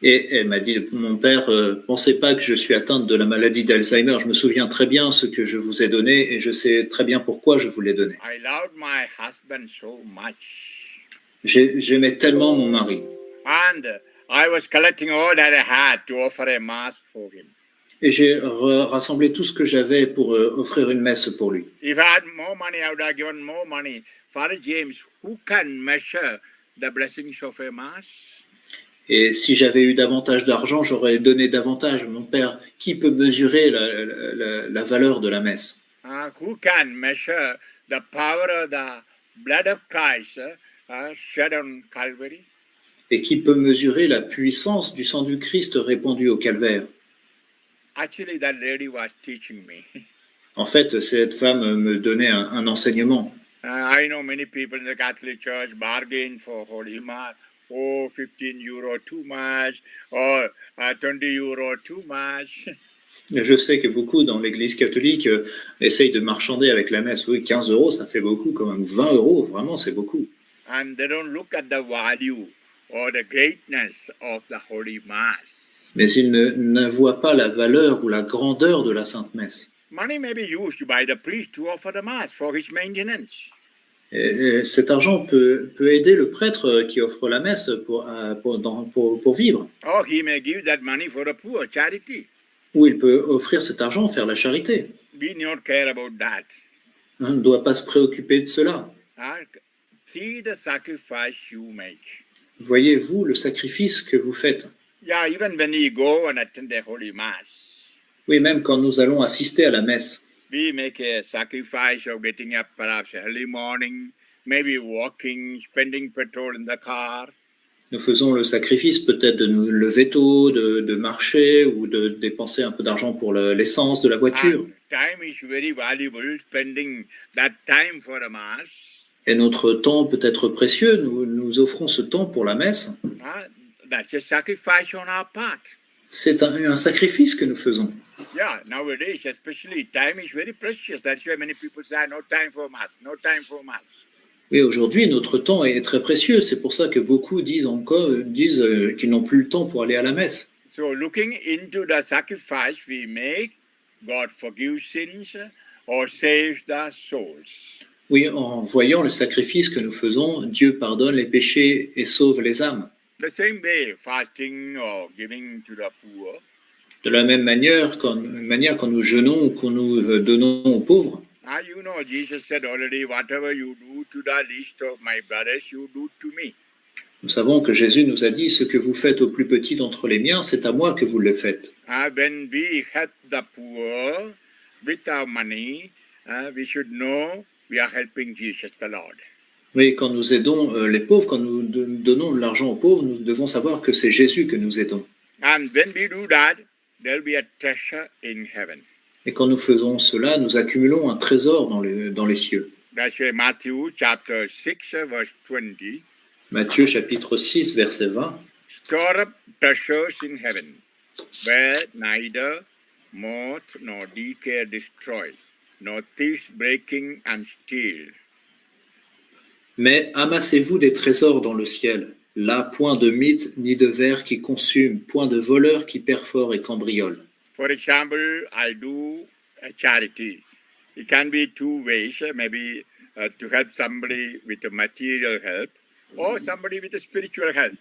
Et elle m'a dit, mon père, pensez pas que je suis atteinte de la maladie d'Alzheimer. Je me souviens très bien ce que je vous ai donné et je sais très bien pourquoi je vous l'ai donné. I loved my husband so much. J'aimais tellement mon mari. And I was collecting all that I had to offer a Mass for him. Et j'ai rassemblé tout ce que j'avais pour offrir une messe pour lui. If I had more money, I would have given more money. Father James, who can measure the blessings of a Mass? Et si j'avais eu davantage d'argent, j'aurais donné davantage. Mon père, qui peut mesurer la valeur de la messe? Who can measure the power of the blood of Christ shed on Calvary? Et qui peut mesurer la puissance du sang du Christ répandu au calvaire? Actually, that lady was teaching me. En fait, cette femme me donnait un enseignement. I know many people in the Catholic Church bargain for Holy Mass. Oh, 15 euro too much, or 20 euro too much. Je sais que beaucoup dans l'Église catholique essayent de marchander avec la messe. Oui, 15 euros, ça fait beaucoup quand même. 20 euros, vraiment, c'est beaucoup. And they don't look at the value or the greatness of the Holy Mass. Mais ils ne voient pas la valeur ou la grandeur de la Sainte Messe. Money may be used by the priest to offer the Mass for his maintenance. Et cet argent peut aider le prêtre qui offre la messe pour vivre. Or he may give that money for the poor, charity. Ou il peut offrir cet argent, faire la charité. We do not care about that. On ne doit pas se préoccuper de cela. See the sacrifice you make. Voyez-vous le sacrifice que vous faites. Yeah, even when we go and attend the Holy Mass. Oui, même quand nous allons assister à la messe. We make a sacrifice of getting up perhaps early morning, maybe walking, spending petrol in the car. Nous faisons le sacrifice peut-être de nous lever tôt, de marcher ou de dépenser un peu d'argent pour l'essence de la voiture. Time is very valuable, spending that time for the Mass. Et notre temps peut être précieux, nous offrons ce temps pour la messe. That's a sacrifice on our part. C'est un sacrifice que nous faisons. Yeah, nowadays especially, time is very precious. That's why many people say, no time for Mass, no time for Mass. Oui, aujourd'hui, notre temps est très précieux. C'est pour ça que beaucoup disent qu'ils n'ont plus le temps pour aller à la messe. So looking into the sacrifice we make, God forgives sins or saves the souls. Oui, en voyant le sacrifice que nous faisons, Dieu pardonne les péchés et sauve les âmes. The same way, fasting or giving to the poor. De la même manière, quand nous jeûnons ou quand nous donnons aux pauvres. You know, Jesus said already, whatever you do to the least of my brothers, you do to me. Nous savons que Jésus nous a dit, ce que vous faites au plus petit d'entre les miens, c'est à moi que vous le faites. When we help the poor with our money, we should know we are helping Jesus the Lord. Oui, quand nous aidons les pauvres, quand nous donnons de l'argent aux pauvres, nous devons savoir que c'est Jésus que nous aidons. And when we do that, there will be a treasure in heaven. Et quand nous faisons cela, nous accumulons un trésor dans les cieux. That's why Matthew chapter 6 verse 20. Matthieu chapitre 6 verset 20. Store up treasures in heaven, where neither moth nor decay destroy, nor thieves breaking and steal. Mais amassez-vous des trésors dans le ciel, là point de mythe ni de vers qui consument, point de voleurs qui perforent et cambriolent. For example, I do a charity. It can be two ways, maybe to help somebody with a material help or somebody with a spiritual help.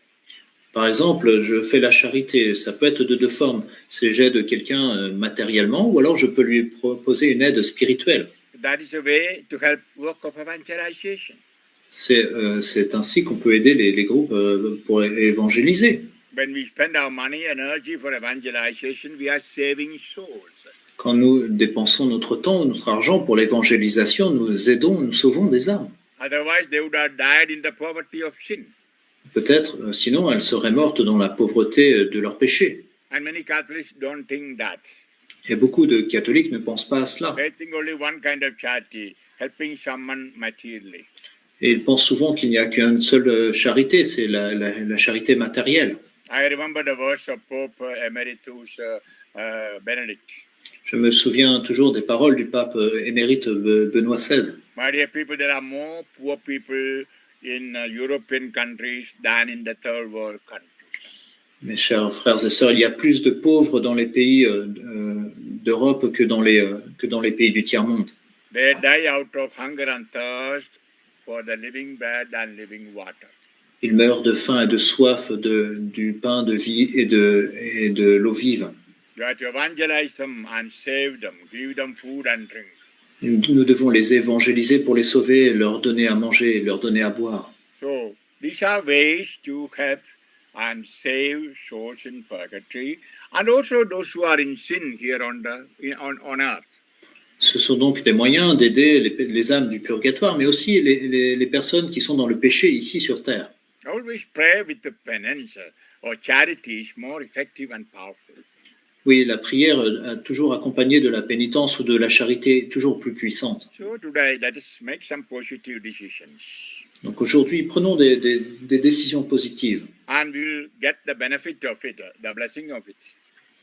Par exemple, je fais la charité. Ça peut être de deux formes. C'est j'aide quelqu'un matériellement ou alors je peux lui proposer une aide spirituelle. That is a way to help work of evangelization. C'est ainsi qu'on peut aider les groupes pour évangéliser. When we spend our money and energy for evangelization, we are saving souls. Quand nous dépensons notre temps ou notre argent pour l'évangélisation, nous sauvons des âmes. Otherwise, they would have died in the poverty of sin. Peut-être, sinon, elles seraient mortes dans la pauvreté de leur péché. And many Catholics don't think that. Et beaucoup de catholiques ne pensent pas à cela. They think only one kind of charity, helping someone materially. Et ils pensent souvent qu'il n'y a qu'une seule charité, c'est la charité matérielle. I remember the words of Pope Emeritus Benedict. Je me souviens toujours des paroles du pape émérite Benoît XVI. My dear people, there are more poor people in European countries than in the third world countries. Mes chers frères et sœurs, il y a plus de pauvres dans les pays d'Europe que dans les pays du tiers-monde. They die out of hunger and thirst for the living bread and living water. Ils meurent de faim et de soif du pain de vie et de l'eau vive. You have to evangelize them and save them, give them food and drink. Nous devons les évangéliser pour les sauver, leur donner à manger, leur donner à boire. So these are ways to help and save souls in purgatory, and also those who are in sin here on earth. Ce sont donc des moyens d'aider les âmes du purgatoire, mais aussi les personnes qui sont dans le péché ici sur terre. Always pray with the penance or charity is more effective and powerful. Oui, la prière toujours accompagnée de la pénitence ou de la charité toujours plus puissante. So today, let us make some positive decisions. Donc aujourd'hui, prenons des décisions positives. And we'll get the benefit of it, the blessing of it.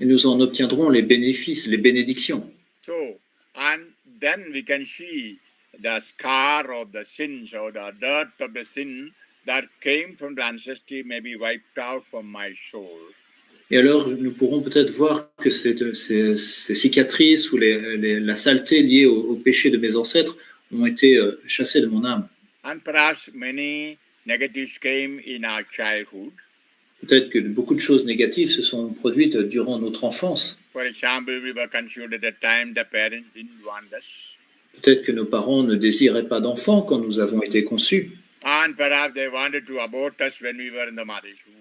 Et nous en obtiendrons les bénéfices, les bénédictions. So, and then we can see the scar of the sins or the dirt of the sin that came from the ancestry may be wiped out from my soul. Et alors, nous pourrons peut-être voir que ces cicatrices ou la saleté liée au péché de mes ancêtres ont été chassées de mon âme. And perhaps many negatives came in our childhood. Peut-être que beaucoup de choses négatives se sont produites durant notre enfance. For example, we were conceived at a time the parents didn't want us. Peut-être que nos parents ne désiraient pas d'enfants quand nous avons été conçus And perhaps they wanted to abort us when we were in the mother's womb.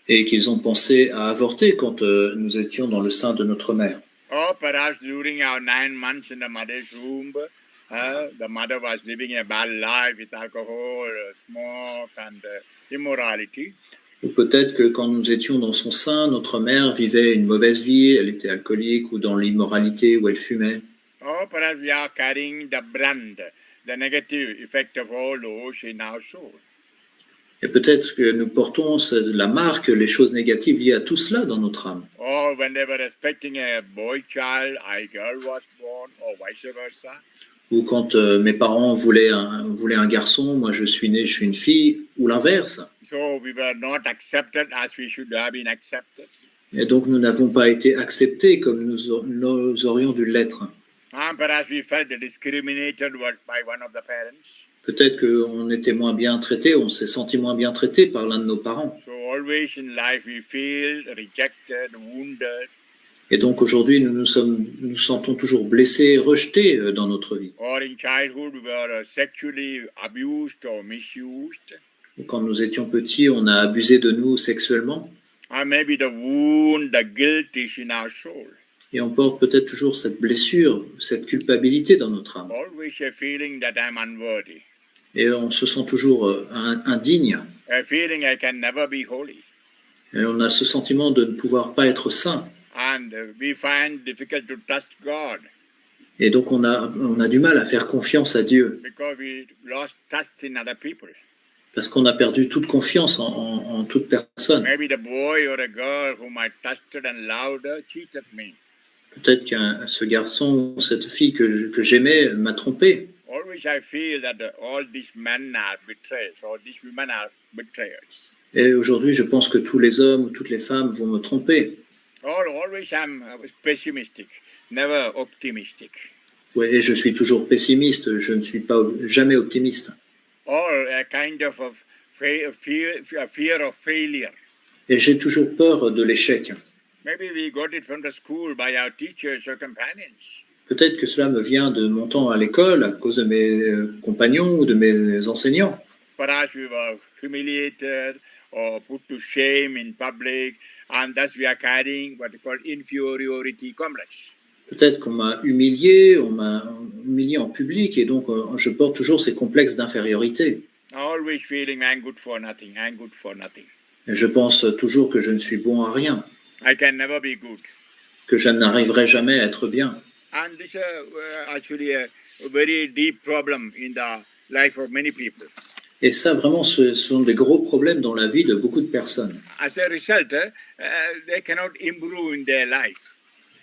et qu'ils ont pensé à avorter quand nous étions dans le sein de notre mère. Or perhaps during our 9 months in the mother's womb, the mother was living a bad life with alcohol, smoke, and immorality. Ou peut-être que quand nous étions dans son sein, notre mère vivait une mauvaise vie, elle était alcoolique ou dans l'immoralité où elle fumait. Or perhaps we are carrying the brand, the negative effect of all those in our soul. Et peut-être que nous portons la marque, les choses négatives liées à tout cela dans notre âme. Or when they were expecting a boy child, a girl was born, or vice versa. Ou quand mes parents voulaient un garçon, moi je suis une fille, ou l'inverse. So we were not accepted as we should have been accepted. Et donc nous n'avons pas été acceptés comme nous aurions dû l'être. And perhaps we felt discriminated by one of the parents. Peut-être qu'on était moins bien traités, on s'est senti moins bien traités par l'un de nos parents. So always in life we feel rejected, wounded. Et donc aujourd'hui, nous sentons toujours blessés, rejetés dans notre vie. Or in childhood we were sexually abused or misused. Quand nous étions petits, on a abusé de nous sexuellement. Or maybe the wound, the guilt is in our soul. Et on porte peut-être toujours cette blessure, cette culpabilité dans notre âme. Always a feeling that I'm unworthy. Et on se sent toujours indigne. A feeling I can never be holy. Et on a ce sentiment de ne pouvoir pas être saint. And we find difficult to trust God. Et donc on a du mal à faire confiance à Dieu. Because we lost trust in other people. Parce qu'on a perdu toute confiance en toute personne. Maybe the boy or a girl whom I trusted and loved cheated me. Peut-être que ce garçon ou cette fille que j'aimais m'a trompé. Always I feel that all these men are betrayers, or these women are betrayers. Et aujourd'hui, je pense que tous les hommes ou toutes les femmes vont me tromper. Always I'm pessimistic, never optimistic. Oui, et je suis toujours pessimiste, je ne suis jamais optimiste. Or a kind of fear of failure. Et j'ai toujours peur de l'échec. Maybe we got it from the school by our teachers or companions. Peut-être que cela me vient de mon temps à l'école à cause de mes compagnons ou de mes enseignants. Perhaps we were humiliated or put to shame in public, and thus we are carrying what is called inferiority complex. Peut-être qu'on m'a humilié en public, et donc je porte toujours ces complexes d'infériorité. Always feeling I'm good for nothing, I'm good for nothing. Et je pense toujours que je ne suis bon à rien, I can never be good. que je n'arriverai jamais à être bien. And this is actually a very deep problem in the life of many people. Et ça, vraiment, ce sont des gros problèmes dans la vie de beaucoup de personnes. As a result, they cannot improve in their life.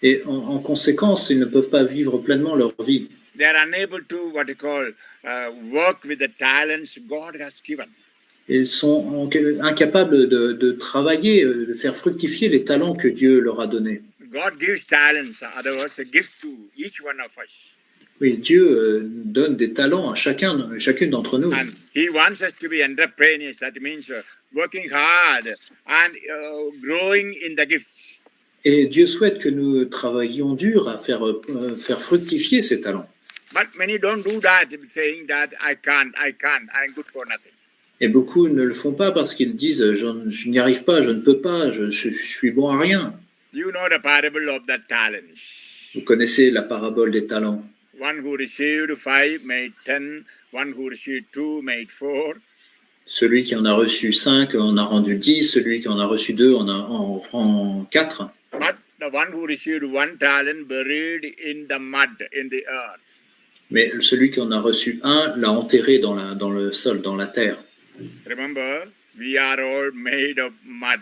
Et en conséquence, ils ne peuvent pas vivre pleinement leur vie. They are unable to what they call work with the talents God has given. Ils sont incapables de travailler, de faire fructifier les talents que Dieu leur a donnés. God gives talents, in other words, a gift to each one of us. Oui, Dieu donne des talents à chacune d'entre nous. And He wants us to be entrepreneurs. That means working hard and growing in the gifts. Et Dieu souhaite que nous travaillions dur à faire fructifier ces talents. But many don't do that, saying that I can't, I'm good for nothing. Et beaucoup ne le font pas parce qu'ils disent je n'y arrive pas, je ne peux pas, je suis bon à rien. You know the parable of the talents. Vous connaissez la parabole des talents. One who received 5 made 10, one who received 2 made 4. Celui qui en a reçu 5 en a rendu 10, celui qui en a reçu 2 en rend 4. But the one who received 1 talent buried in the mud, in the earth. Mais celui qui en a reçu 1 l'a enterré dans le sol, dans la terre. Remember, we are all made of mud.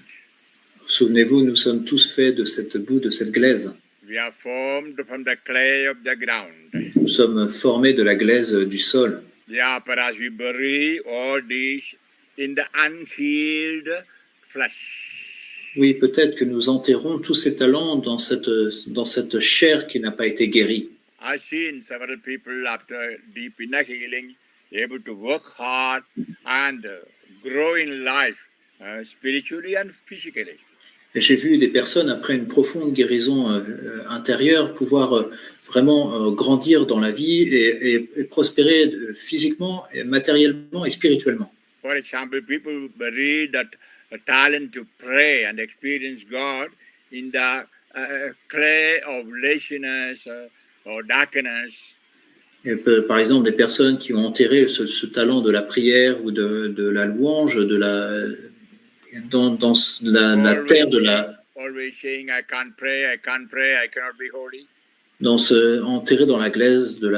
Souvenez-vous, nous sommes tous faits de cette boue, de cette glaise. We are formed from the clay of the ground. Nous sommes formés de la glaise du sol. Yeah, but as we bury all these in the unhealed flesh. Oui, peut-être que nous enterrons tous ces talents dans cette chair qui n'a pas été guérie. I've seen several people after deep inner healing, able to work hard and grow in life, spiritually and physically. Et j'ai vu des personnes, après une profonde guérison intérieure, pouvoir vraiment grandir dans la vie et prospérer physiquement, et matériellement et spirituellement. For example, people read that a talent to pray and experience God in the clay of laziness or darkness. Et par exemple, des personnes qui ont enterré ce talent de la prière ou de la louange, dans la terre de la... Always saying, I can't pray, I cannot be holy. Enterré dans la glaise de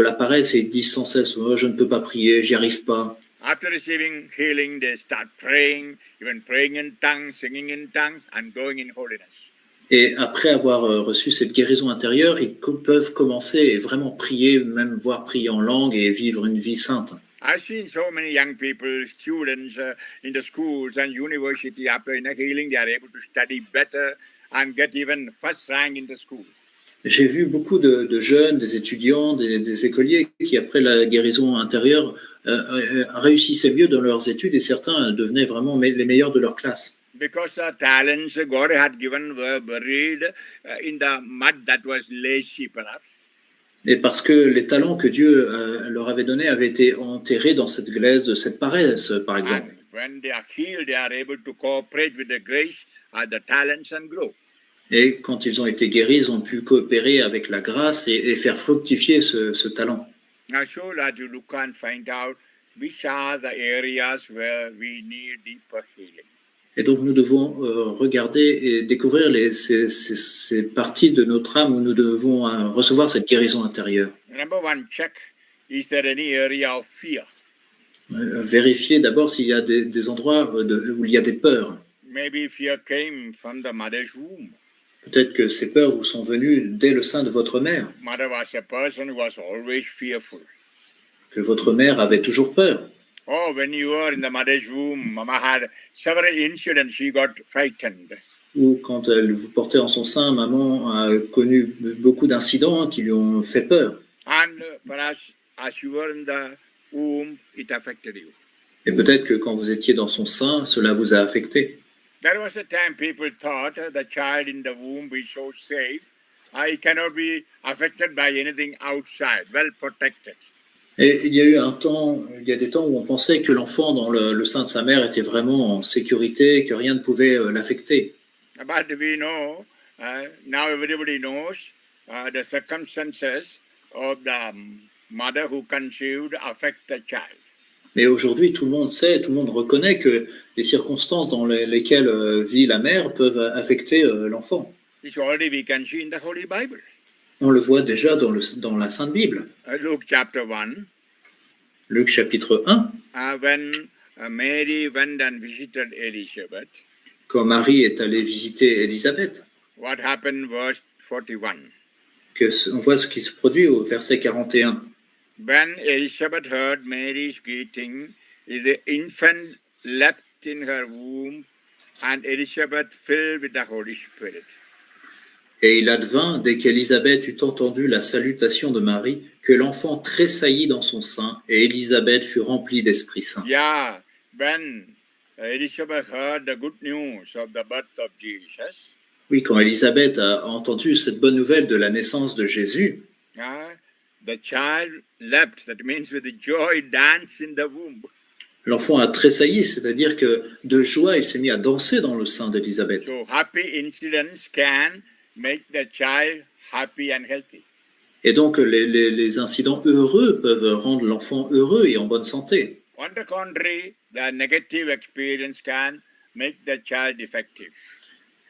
la paresse, et ils disent sans cesse, oh, je ne peux pas prier, j'y arrive pas. After receiving healing, they start praying, even praying in tongues, singing in tongues, and going in holiness. Et après avoir reçu cette guérison intérieure, ils peuvent commencer et vraiment prier, même voire prier en langue et vivre une vie sainte. I've seen so many young people, students in the schools and university, after inner healing, they are able to study better and get even first rank in the school. J'ai vu beaucoup de jeunes, des étudiants, des écoliers qui, après la guérison intérieure, réussissaient mieux dans leurs études et certains devenaient vraiment les meilleurs de leur classe. Because the talents God had given were buried in the mud that was lazy, perhaps. Et parce que les talents que Dieu leur avait donnés avaient été enterrés dans cette glaise de cette paresse, par exemple. And when they are healed, they are able to cooperate with the grace, the talents, and grow. Et quand ils ont été guéris, ils ont pu coopérer avec la grâce et faire fructifier ce talent. Now, so that you look and find out which are the areas where we need deeper healing. Et donc nous devons regarder et découvrir ces parties de notre âme où nous devons recevoir cette guérison intérieure. Number one, check, is there any area of fear? Vérifier d'abord s'il y a des endroits où il y a des peurs. Maybe fear came from the mother's womb. Peut-être que ces peurs vous sont venues dès le sein de votre mère, Mother was a person who was always fearful. que votre mère avait toujours peur. Oh, when you were in the mother's womb, Mama had several incidents. She got frightened. Ou quand elle vous portait en son sein, maman a connu beaucoup d'incidents qui lui ont fait peur. And perhaps as you were in the womb, it affected you. Et peut-être que quand vous étiez dans son sein, cela vous a affecté. There was a time people thought the child in the womb is so safe. It cannot be affected by anything outside, well protected. Et il y a des temps où on pensait que l'enfant dans le sein de sa mère était vraiment en sécurité, que rien ne pouvait l'affecter. But we know, now everybody knows the circumstances of the mother who conceived affect the child. Mais aujourd'hui, tout le monde sait, tout le monde reconnaît que les circonstances dans lesquelles vit la mère peuvent affecter l'enfant. It's already we can see in the Holy Bible. On le voit déjà dans la Sainte Bible. Luke chapter 1. Luc chapitre 1. When Mary went and visited Elizabeth. Quand Marie est allée visiter Élisabeth. What happened, verse 41. On voit ce qui se produit au verset 41. When Elizabeth heard Mary's greeting, the infant leapt in her womb, and Elizabeth filled with the Holy Spirit. Et il advint, dès qu'Élisabeth eut entendu la salutation de Marie, que l'enfant tressaillit dans son sein, et Élisabeth fut remplie d'Esprit Saint. Yeah, when Elizabeth heard the good news of the birth of Jesus. Oui, quand Élisabeth a entendu cette bonne nouvelle de la naissance de Jésus, the child leapt, that means with joy danced in the womb. L'enfant a tressailli, c'est-à-dire que de joie, il s'est mis à danser dans le sein d'Élisabeth. So happy incidents can make the child happy and healthy. Et donc, les incidents heureux peuvent rendre l'enfant heureux et en bonne santé. On the contrary, the negative experience can make the child defective.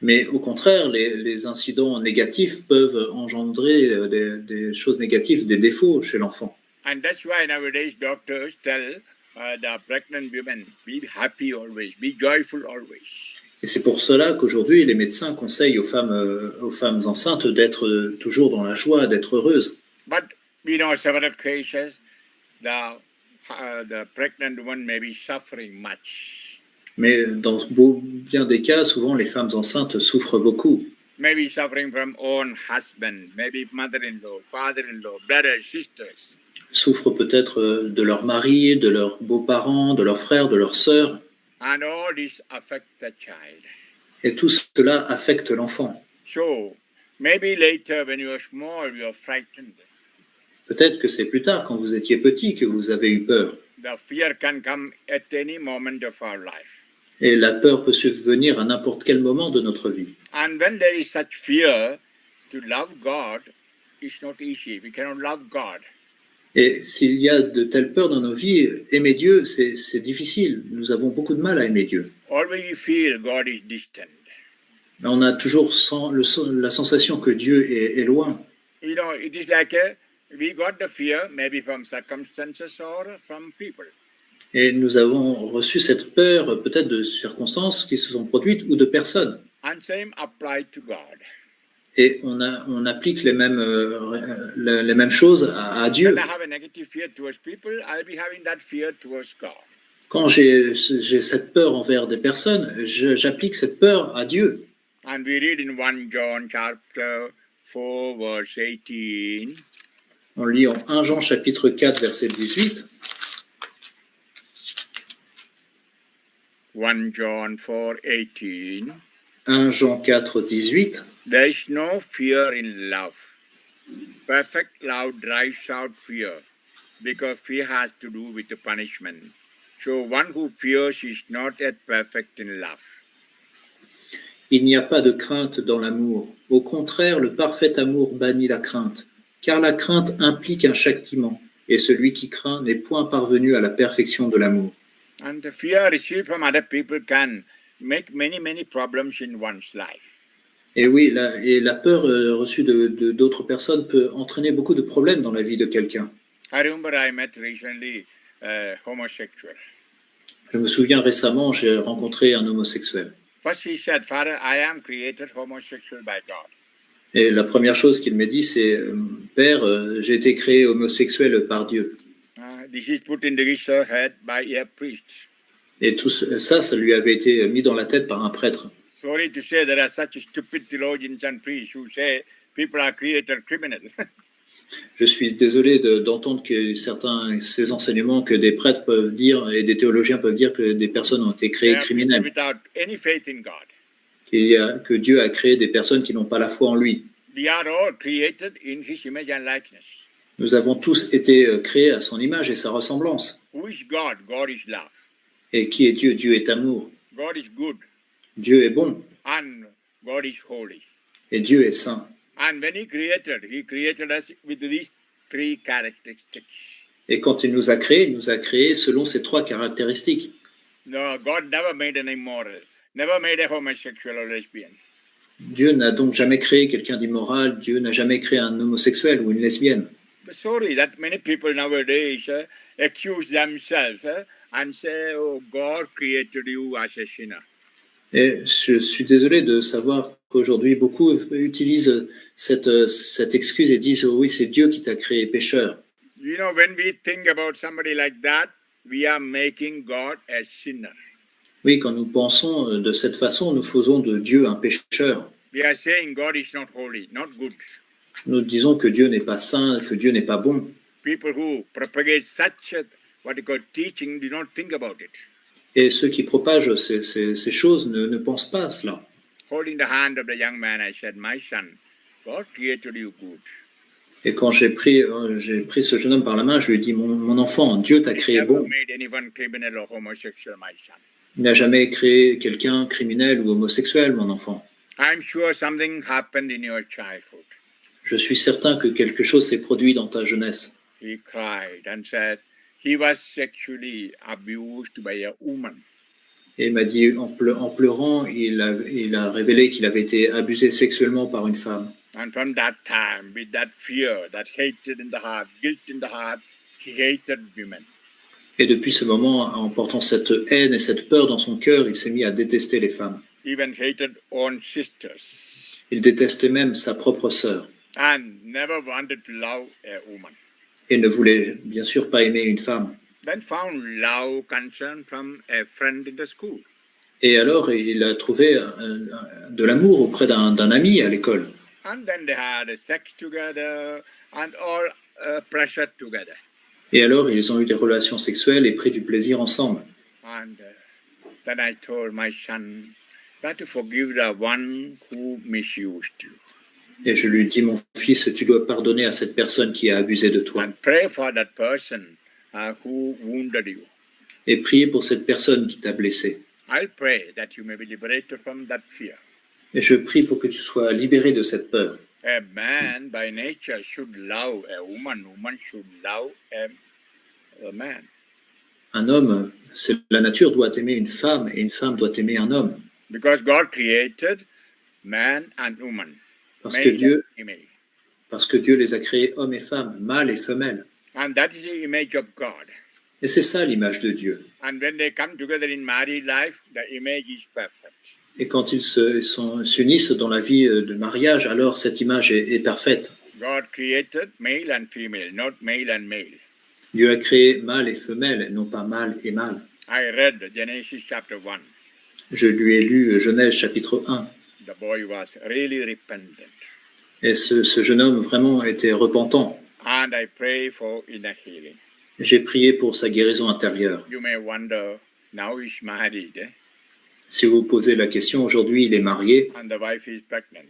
Mais au contraire, les incidents négatifs peuvent engendrer des choses négatives, des défauts chez l'enfant. And that's why nowadays doctors tell the pregnant women, be happy always, be joyful always. Et c'est pour cela qu'aujourd'hui, les médecins conseillent aux femmes enceintes d'être toujours dans la joie, d'être heureuses. But we know several cases, the pregnant woman may be suffering much. Mais dans bien des cas, souvent, les femmes enceintes souffrent beaucoup. Maybe suffering from own husband, maybe mother-in-law, father-in-law, brothers, sisters. souffrent peut-être de leur mari, de leurs beaux-parents, de leurs frères, de leurs sœurs. And all this affect the child. Et tout cela affecte l'enfant. So, maybe later when you are small, you are frightened. Peut-être que c'est plus tard, quand vous étiez petit, que vous avez eu peur. The fear can come at any moment of our life. Et la peur peut survenir à n'importe quel moment de notre vie. And when there is such fear, to love God is not easy. We cannot love God. Et s'il y a de telles peurs dans nos vies, aimer Dieu, c'est difficile. Nous avons beaucoup de mal à aimer Dieu. Always we feel God is distant. Mais on a toujours la sensation que Dieu est loin. You know, it is like we got the fear maybe from circumstances or from people. Et nous avons reçu cette peur peut-être de circonstances qui se sont produites ou de personnes. And same applied to God. Et on applique les mêmes choses à Dieu. When I have a negative fear towards people, I'll be having that fear towards God. Quand j'ai cette peur envers des personnes, j'applique cette peur à Dieu. And we read in 1 John chapter 4 verse 18. On lit en 1 Jean chapitre 4 verset 18. 1 John 4:18. 1 Jean 4, 18. There is no fear in love. Perfect love drives out fear, because fear has to do with the punishment. So one who fears is not yet perfect in love. Il n'y a pas de crainte dans l'amour. Au contraire, le parfait amour bannit la crainte, car la crainte implique un châtiment, et celui qui craint n'est point parvenu à la perfection de l'amour. And the fear received from other people can make many problems in one's life. Et oui, la peur reçue d'autres personnes peut entraîner beaucoup de problèmes dans la vie de quelqu'un. I remember I met recently a homosexual. Je me souviens récemment, j'ai rencontré un homosexuel. First he said, Father, I am created homosexual by God. Et la première chose qu'il m'a dit, c'est Père, j'ai été créé homosexuel par Dieu. This is put into his head by a priest. Et tout ça, ça lui avait été mis dans la tête par un prêtre. Sorry to say, there are such stupid theologians and priests who say people are created criminals. Je suis désolé d'entendre que ces enseignements que des prêtres peuvent dire et des théologiens peuvent dire que des personnes ont été créées criminelles. Without any faith in God. Que Dieu a créé des personnes qui n'ont pas la foi en lui. We are all created in his image and likeness. Nous avons tous été créés à son image et sa ressemblance. Who is God? God is love. Et qui est Dieu? Dieu est amour. God is good. Dieu est bon. And God is holy. Et Dieu est saint. And when he created us with these three characteristics. Et quand il nous a créés selon ces trois caractéristiques. No, God never made an immoral, never made a homosexual or lesbian. Dieu n'a donc jamais créé quelqu'un d'immoral. Dieu n'a jamais créé un homosexuel ou une lesbienne. But sorry that many people nowadays accuse themselves and say, "Oh, God created you as a sinner." Et je suis désolé de savoir qu'aujourd'hui, beaucoup utilisent cette excuse et disent oh, « oui, c'est Dieu qui t'a créé pécheur ». You know, when we think about somebody like that, we are making God a sinner. Oui, quand nous pensons de cette façon, nous faisons de Dieu un pécheur. We are saying God is not holy, not good. Nous disons que Dieu n'est pas saint, que Dieu n'est pas bon. People who propagate such what you call teaching do not think about it. Et ceux qui propagent ces choses ne pensent pas à cela. Holding the hand of the young man, I said, "My son, God created you good." Et quand j'ai pris ce jeune homme par la main, je lui ai dit mon enfant, Dieu t'a créé bon. Il n'a jamais créé quelqu'un criminel ou homosexuel, mon enfant. I'm sure something happened in your childhood. Je suis certain que quelque chose s'est produit dans ta jeunesse. He cried and said he was sexually abused by a woman. Et il m'a dit, en pleurant, il a révélé qu'il avait été abusé sexuellement par une femme. And from that time, with that fear, that hatred in the heart, guilt in the heart, he hated women. Et depuis ce moment, en portant cette haine et cette peur dans son cœur, il s'est mis à détester les femmes. Even hated own sisters. Il détestait même sa propre sœur. And never wanted to love a woman. Et ne voulait bien sûr pas aimer une femme. Then found love, concern from a friend in the school. Et alors, il a trouvé de l'amour auprès d'un ami à l'école. And then they had sex together and all pressure together. Et alors, ils ont eu des relations sexuelles et pris du plaisir ensemble. And then I told my son, you have to forgive the one who misused you Et je lui dis, mon fils, tu dois pardonner à cette personne qui a abusé de toi. and pray for that person who wounded you. Et prier pour cette personne qui t'a blessé. I'll pray that you may be liberated from that fear. Et je prie pour que tu sois libéré de cette peur. A man by nature should love a woman. Woman should love a man. Un homme, c'est la nature doit aimer une femme et une femme doit aimer un homme. Because God created man and woman. Parce que Male and female. Parce que Dieu les a créés hommes et femmes, mâles et femelles. And that is the image of God. Et c'est ça l'image de Dieu. And when they come together in married life, the image is perfect. Et quand ils s'unissent dans la vie de mariage, alors cette image est parfaite. God created male and female, not male and male. Dieu a créé mâle et femelle, non pas mâle et mâle. I read Genesis chapter 1. Je lui ai lu Genèse chapitre 1. The boy was really repentant. Et ce jeune homme vraiment était repentant. And I pray for inner healing. J'ai prié pour sa guérison intérieure. You may wonder, now he's married, Si vous posez la question, aujourd'hui il est marié and the wife is pregnant.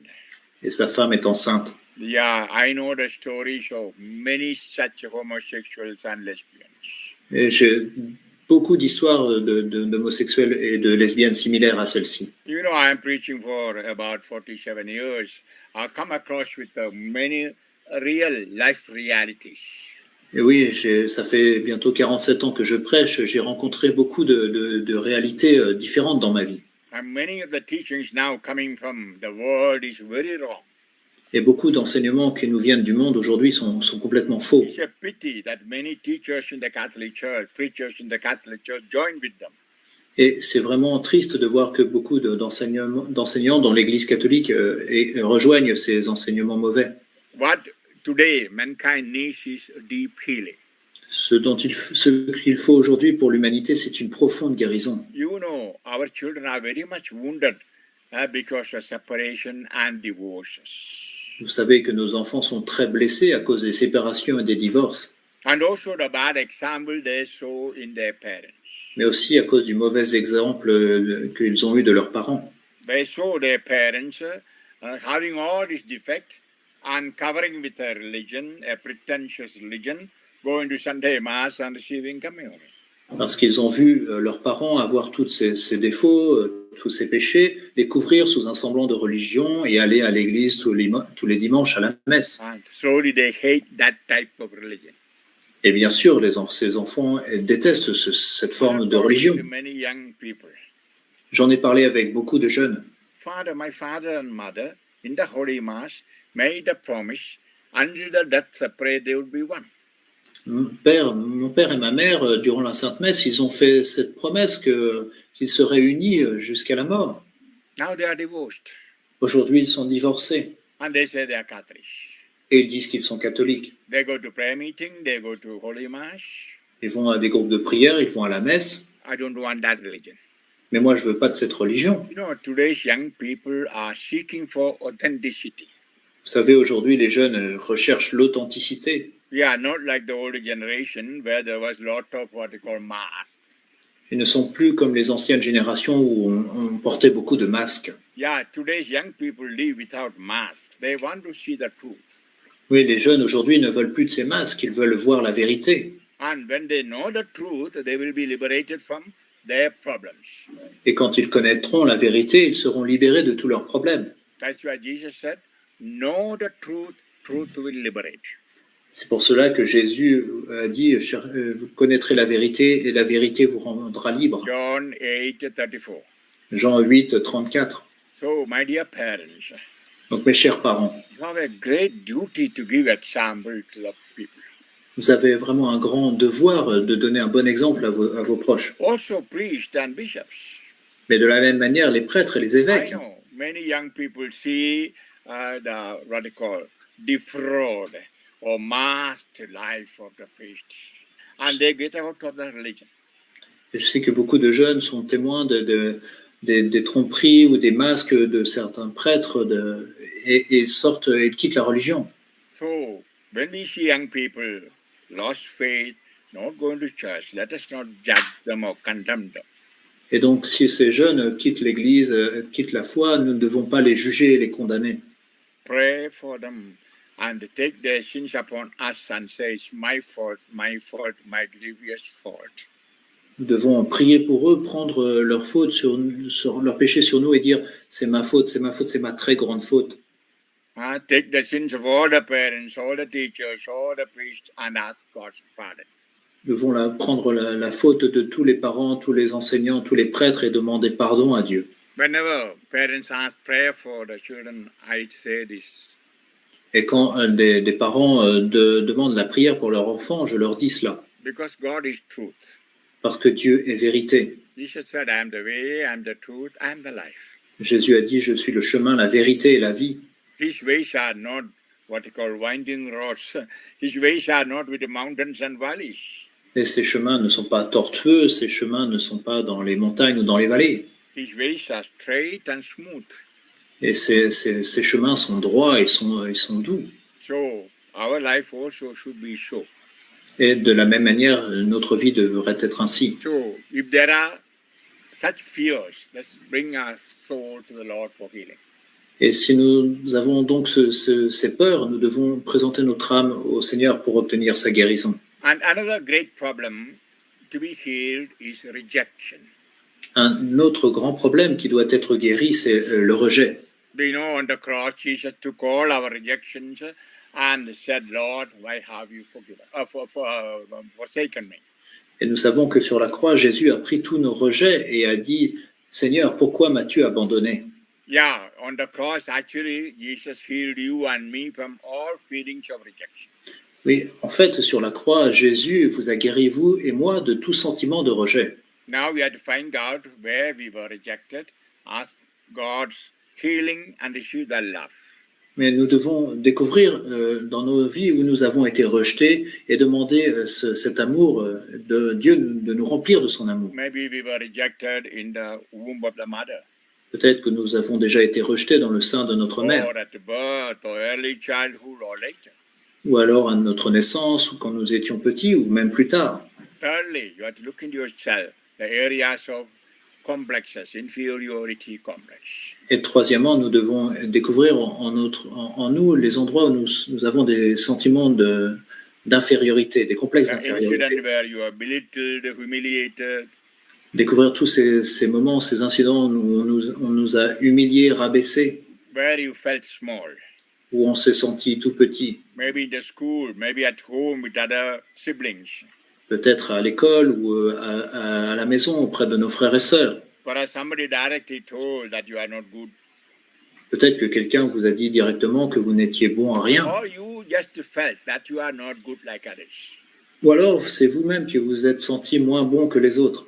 et sa femme est enceinte. Yeah, I know the stories of many such homosexuals and lesbians. Et j'ai beaucoup d'histoires d'homosexuels et de lesbiennes similaires à celle-ci. You know, I'm preaching for about 47 years. I've come across with many real life realities. Et oui, ça fait bientôt 47 ans que je prêche. J'ai rencontré beaucoup de réalités différentes dans ma vie. And many of the teachings now coming from the world is very wrong. Et beaucoup d'enseignements qui nous viennent du monde aujourd'hui sont complètement faux. It's a pity that many teachers in the Catholic Church, preachers in the Catholic Church join with them. Et c'est vraiment triste de voir que beaucoup d'enseignants dans l'Église catholique rejoignent ces enseignements mauvais. What today mankind needs is deep healing. Ce qu'il faut aujourd'hui pour l'humanité, c'est une profonde guérison. You know, our children are very much wounded because of separation and divorces. Vous savez que nos enfants sont très blessés à cause des séparations et des divorces, And also the bad example they saw in their parents. mais aussi à cause du mauvais exemple qu'ils ont eu de leurs parents. They saw their parents having all these defects and covering with a religion, a pretentious religion, going to Sunday Mass and receiving communion. Parce qu'ils ont vu leurs parents avoir tous ces défauts, tous ces péchés, les couvrir sous un semblant de religion et aller à l'église tous les dimanches à la messe. And slowly they hate that type of religion. Et bien sûr, ces enfants détestent cette forme de religion. To many young people. J'en ai parlé avec beaucoup de jeunes. My father and mother, in the Holy Mass, made a promise, until the death separate, they would be one. Mon père et ma mère, durant la Sainte Messe, ils ont fait cette promesse qu'ils seraient unis jusqu'à la mort. Now they are divorced. Aujourd'hui, ils sont divorcés And they say they are Catholics. et ils disent qu'ils sont catholiques. They go to prayer meeting, they go to Holy Mass. Ils vont à des groupes de prière, ils vont à la messe. I don't want that religion. Mais moi, je veux pas de cette religion. You know, today's young people are seeking for authenticity. Vous savez, aujourd'hui, les jeunes recherchent l'authenticité. Yeah, not like the older generation where there was a lot of what they call masks. Ils ne sont plus comme les anciennes générations où on portait beaucoup de masques. Yeah, today's young people live without masks. They want to see the truth. Oui, les jeunes aujourd'hui ne veulent plus de ces masques, ils veulent voir la vérité. And when they know the truth, they will be liberated from their problems. Et quand ils connaîtront la vérité, ils seront libérés de tous leurs problèmes. That's why Jesus said, know the truth, truth will liberate. C'est pour cela que Jésus a dit, vous connaîtrez la vérité et la vérité vous rendra libre. John 8:34. Jean 8, 34. So, my dear parents, Donc mes chers parents, you have a great duty to give example to the people. vous avez vraiment un grand devoir de donner un bon exemple à vos proches. Also priests and bishops. Mais de la même manière, les prêtres et les I évêques. know many young people see the radical defraud or masked life of the priests, and they get out of the religion. Je sais que beaucoup de jeunes sont témoins des tromperies ou des masques de certains prêtres et sortent et quittent la religion. So when we see young people lost faith not going to church, let us not judge them or condemn them. Et donc, si ces jeunes quittent l'Église, quittent la foi, nous ne devons pas les juger et les condamner. Pray for them and take their sins upon us and say, it's my fault, my grievous fault. Nous devons prier pour eux, prendre leur faute sur leur péché sur nous et dire c'est ma faute, c'est ma faute, c'est ma très grande faute. Take the sins of all the parents, all the teachers, all the priests and ask God's pardon. Nous devons prendre la faute de tous les parents, tous les enseignants, tous les prêtres et demander pardon à Dieu. Whenever parents ask prayer for the children, I say this. Et quand des parents demandent la prière pour leur enfant, je leur dis cela. Because God is truth. Parce que Dieu est vérité. Jesus said, I am the way, I am the truth, I am the life. Jésus a dit, je suis le chemin, la vérité et la vie. His ways are not what you call winding roads. His ways are not with the mountains and valleys. Et ces chemins ne sont pas tortueux, ces chemins ne sont pas dans les montagnes ou dans les vallées. His ways are straight and smooth. Et ces chemins sont droits et sont doux. So, our life also should be so. Et de la même manière, notre vie devrait être ainsi. So, if there are such fears, let's bring our soul to the Lord for healing. Et si nous avons donc ces peurs, nous devons présenter notre âme au Seigneur pour obtenir sa guérison. And another great problem to be healed is rejection. Un autre grand problème qui doit être guéri, c'est le rejet. We know on the cross, Jesus took all our rejections and said, Lord, why have you forsaken me? Et nous savons que sur la croix, Jésus a pris tous nos rejets et a dit, Seigneur, pourquoi m'as-tu abandonné? Yeah, on the cross, actually, Jesus healed you and me from all feelings of rejection. Oui, en fait, sur la croix, Jésus vous a guéri, vous et moi, de tout sentiment de rejet. Now we have to find out where we were rejected, ask God's healing and receive the love. Mais nous devons découvrir dans nos vies où nous avons été rejetés et demander cet amour de Dieu, de nous remplir de son amour. Maybe we were rejected in the womb of the mother. Peut-être que nous avons déjà été rejetés dans le sein de notre mère. Or at birth, or early childhood, or later. Ou alors à notre naissance, ou quand nous étions petits, ou même plus tard. Thirdly, you have to look into yourself, the areas of complexes, inferiority complex. Et troisièmement, nous devons découvrir en nous les endroits où nous avons des sentiments d'infériorité, des complexes d'infériorité. Where you are belittled, humiliated. Découvrir tous ces moments, ces incidents où on nous a humiliés, rabaissés. Where you felt small. Où on s'est senti tout petit. Maybe in the school, maybe at home with other siblings. Peut-être à l'école ou à la maison auprès de nos frères et sœurs. Peut-être que quelqu'un vous a dit directement que vous n'étiez bon à rien. Ou alors c'est vous-même qui vous êtes senti moins bon que les autres.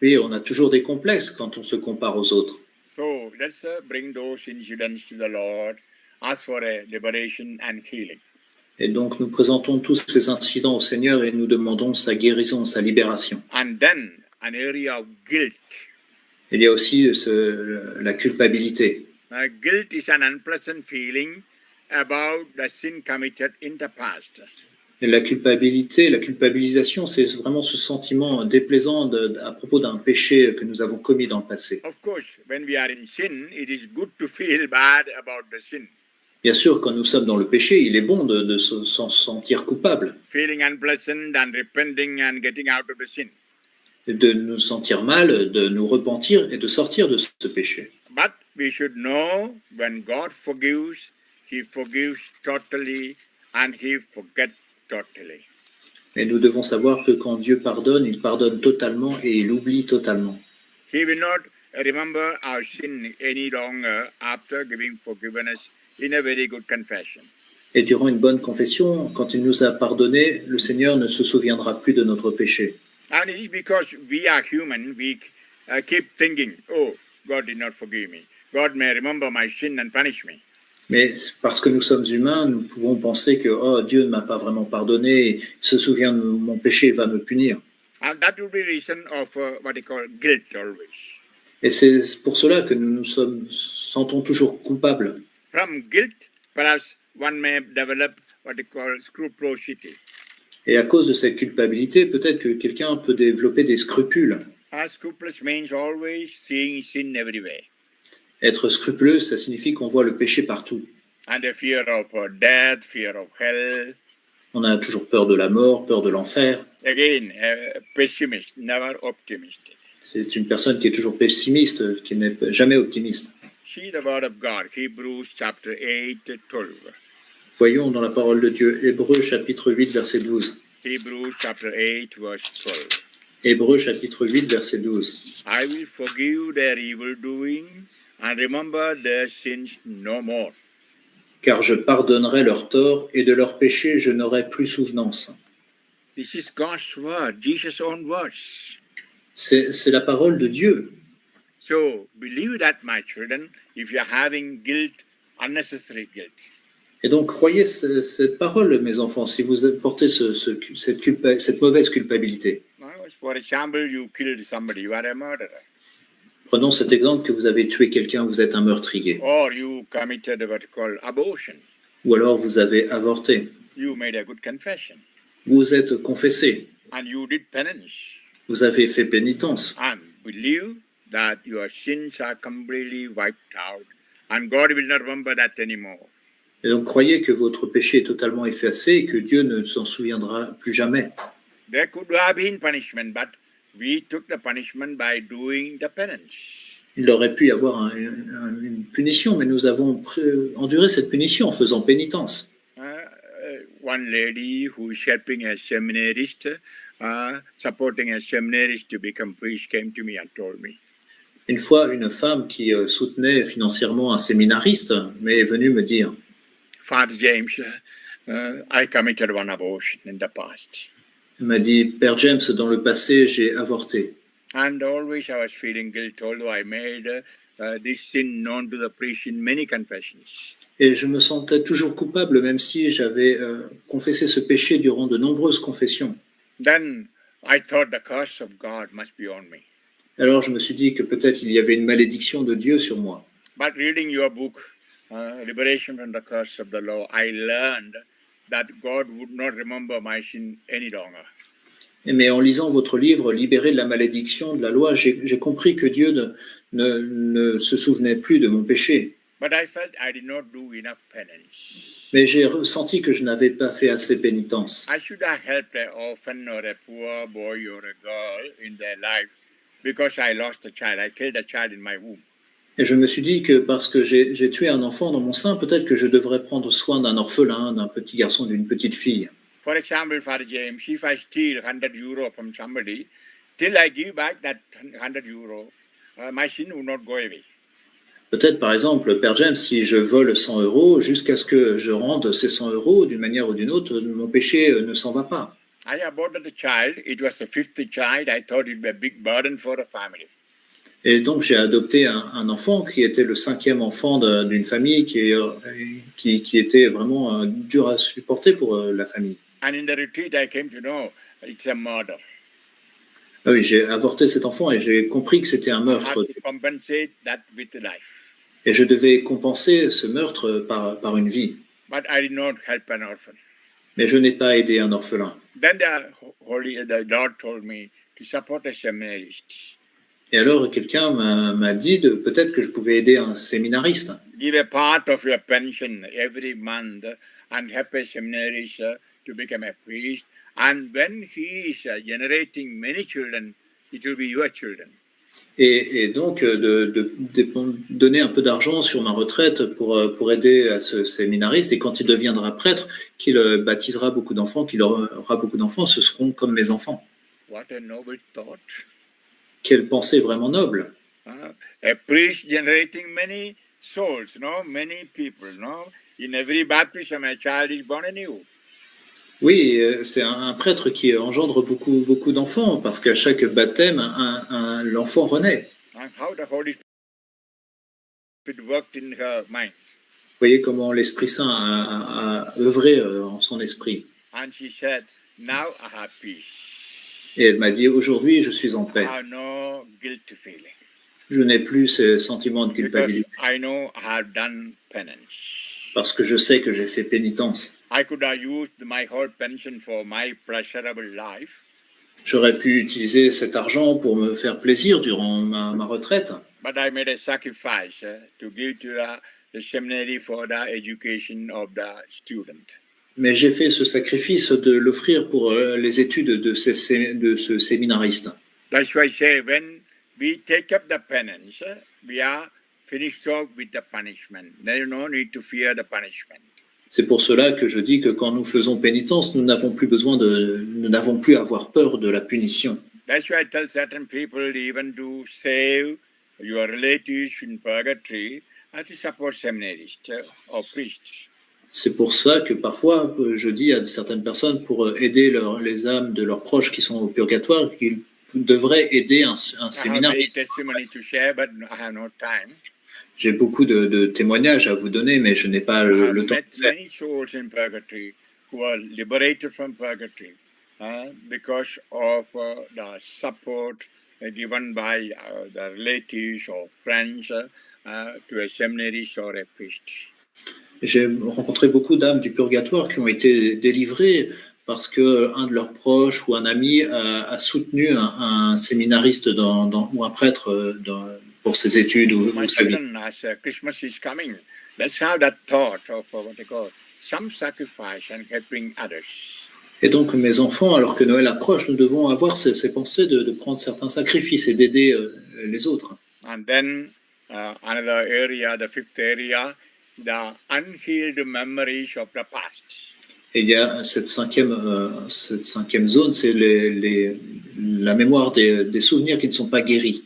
Oui, on a toujours des complexes quand on se compare aux autres. So let's bring those incidents to the Lord, ask for a liberation and healing. Et donc nous présentons tous ces incidents au Seigneur et nous demandons sa guérison, sa libération. And then an area of guilt. Il y a aussi la culpabilité. Guilt is an unpleasant feeling about the sin committed in the past. Et la culpabilisation, c'est vraiment ce sentiment déplaisant à propos d'un péché que nous avons commis dans le passé. Of course, when we are in sin, it is good to feel bad about the sin. Bien sûr, quand nous sommes dans le péché, il est bon de s'en sentir coupable. Feeling unpleasant and repenting and getting out of the sin. De nous sentir mal, de nous repentir et de sortir de ce péché. But we should know when God forgives, He forgives totally and He forgets totally. Et nous devons savoir que quand Dieu pardonne, il pardonne totalement et il oublie totalement. He will not remember our sin any longer after giving forgiveness in a very good confession. Et durant une bonne confession, quand il nous a pardonné, le Seigneur ne se souviendra plus de notre péché. And it is because we are human, we keep thinking, oh, God did not forgive me. God may remember my sin and punish me. Mais parce que nous sommes humains, nous pouvons penser que oh, Dieu ne m'a pas vraiment pardonné, il se souvient de mon péché, il va me punir. And that will be reason of what they call guilt always. Et c'est pour cela que nous nous sentons toujours coupables. From guilt, perhaps one may develop what they call scrupulosity. Et à cause de cette culpabilité, peut-être que quelqu'un peut développer des scrupules. Scrupulous means always seeing sin everywhere. Être scrupuleux, ça signifie qu'on voit le péché partout. And the fear of death, fear of hell. On a toujours peur de la mort, peur de l'enfer. Again, pessimist, never optimistic. C'est une personne qui est toujours pessimiste, qui n'est jamais optimiste. See the word of God, Hebrews chapter 8, 12. Voyons dans la parole de Dieu, Hébreux chapitre 8, verset 12. Hebrews chapter 8, verse 12. Hébreux chapitre 8, verset 12. I will forgive their evil doing and remember their sins no more. Car je pardonnerai leurs torts et de leurs péchés je n'aurai plus souvenance. This is God's word, Jesus' own words. C'est la parole de Dieu. So believe that, my children, if you are having guilt, unnecessary guilt. Et donc croyez cette parole, mes enfants, si vous portez cette mauvaise culpabilité. For example, you killed somebody, you are a murderer. Prenons cet exemple que vous avez tué quelqu'un, vous êtes un meurtrier. Or you committed what you call abortion. Ou alors vous avez avorté. You made a good confession. Vous êtes confessé. And you did penance. Vous avez fait pénitence. And believe that your sins are completely wiped out. And God will not remember that anymore. Et donc croyez que votre péché est totalement effacé et que Dieu ne s'en souviendra plus jamais. There could have been punishment, but we took the punishment by doing the penance. Il aurait pu y avoir une punition, mais nous avons enduré cette punition en faisant pénitence. One lady who is helping a seminarist, supporting a seminarist to become priest, came to me and told me. Une fois, une femme qui soutenait financièrement un séminariste m'est venue me dire, Father James, I committed one abortion in the past. Elle m'a dit, Père James, dans le passé, j'ai avorté. And always I was feeling guilt, although I made this sin known to the priest in many confessions. Et je me sentais toujours coupable, même si j'avais confessé ce péché durant de nombreuses confessions. Then I thought the curse of God must be on me. Alors je me suis dit que peut-être il y avait une malédiction de Dieu sur moi. But reading your book, Liberation from the Curse of the Law, I learned that God would not remember my sin any longer. Mais en lisant votre livre, Libéré de la malédiction de la loi, j'ai compris que Dieu ne se souvenait plus de mon péché. But I felt I did not do enough penance. Mais j'ai ressenti que je n'avais pas fait assez pénitence. I should have helped an orphan or a poor boy or a girl in their life because I lost a child. I killed a child in my womb. Et je me suis dit que parce que j'ai tué un enfant dans mon sein, peut-être que je devrais prendre soin d'un orphelin, d'un petit garçon, d'une petite fille. For example, Father James, if I steal 100 euro from somebody, till I give back that 100 euro, my sin will not go away. Peut-être, par exemple, Père James, si je vole 100 euros, jusqu'à ce que je rende ces 100 euros d'une manière ou d'une autre, mon péché ne s'en va pas. I aborted the child. It was the fifth child. I thought it would be a big burden for the family. Et donc, j'ai adopté un enfant qui était le 5e enfant d'une famille qui était vraiment dur à supporter pour la famille. And in the retreat, I came to know it's a murder. Ah oui, j'ai avorté cet enfant et j'ai compris que c'était un I meurtre. have to compensate that with life. Et je devais compenser ce meurtre par une vie. But I did not help an orphan. Mais je n'ai pas aidé un orphelin. Then the Lord told me to support a seminarist. Et alors, quelqu'un m'a dit peut-être que je pouvais aider un séminariste. Give a part of your pension every month and help a seminarist to become a priest. And when he is generating many children, it will be your children. Et donc, de donner un peu d'argent sur ma retraite pour aider à ce séminariste. Et quand il deviendra prêtre, qu'il baptisera beaucoup d'enfants, qu'il aura beaucoup d'enfants, ce seront comme mes enfants. What a noble thought. Quelle pensée vraiment noble. A priest generating many souls, many people. In every baptism, a child is born anew. Oui, c'est un prêtre qui engendre beaucoup d'enfants, parce qu'à chaque baptême, l'enfant renaît. And how the Holy Spirit worked in her mind. Vous voyez comment l'Esprit Saint a œuvré en son esprit. And she said, now I have peace. Et elle m'a dit, aujourd'hui, je suis en I paix. have no guilt feeling. Je n'ai plus ce sentiment de Because culpabilité, I know I have done penance. parce que je sais que j'ai fait pénitence. I could have used my whole pension for my pleasurable life, J'aurais pu utiliser cet argent pour me faire plaisir durant ma retraite, but I made a sacrifice to give to the seminary for the education of the student. mais j'ai fait ce sacrifice de l'offrir pour les études de ce séminariste. That's why I say when we take up the penance, we are finished off with the punishment. There is no need to fear the punishment. C'est pour cela que je dis que quand nous faisons pénitence, nous n'avons plus à avoir peur de la punition. That's why I tell certain people even to save your relatives in purgatory to support seminarists or priests. C'est pour ça que parfois je dis à certaines personnes pour aider les âmes de leurs proches qui sont au purgatoire qu'ils devraient aider un I have séminaire. many testimony to share, but I have no time. J'ai beaucoup de témoignages à vous donner, mais je n'ai pas I have le temps met de faire. many souls in purgatory who are liberated from purgatory because of the support given by the relatives or friends to a seminarist or a priest. J'ai rencontré beaucoup d'âmes du purgatoire qui ont été délivrées parce que un de leurs proches ou un ami a soutenu un séminariste ou un prêtre pour ses études ou My sa vie. children, as Christmas is coming, let's have that thought of what they call some sacrifice and helping others. Et donc, mes enfants, alors que Noël approche, nous devons avoir ces pensées de prendre certains sacrifices et d'aider les autres. And then another area, the fifth area, the unhealed memories of the past. Et il y a cette cinquième zone, c'est la mémoire des souvenirs qui ne sont pas guéris.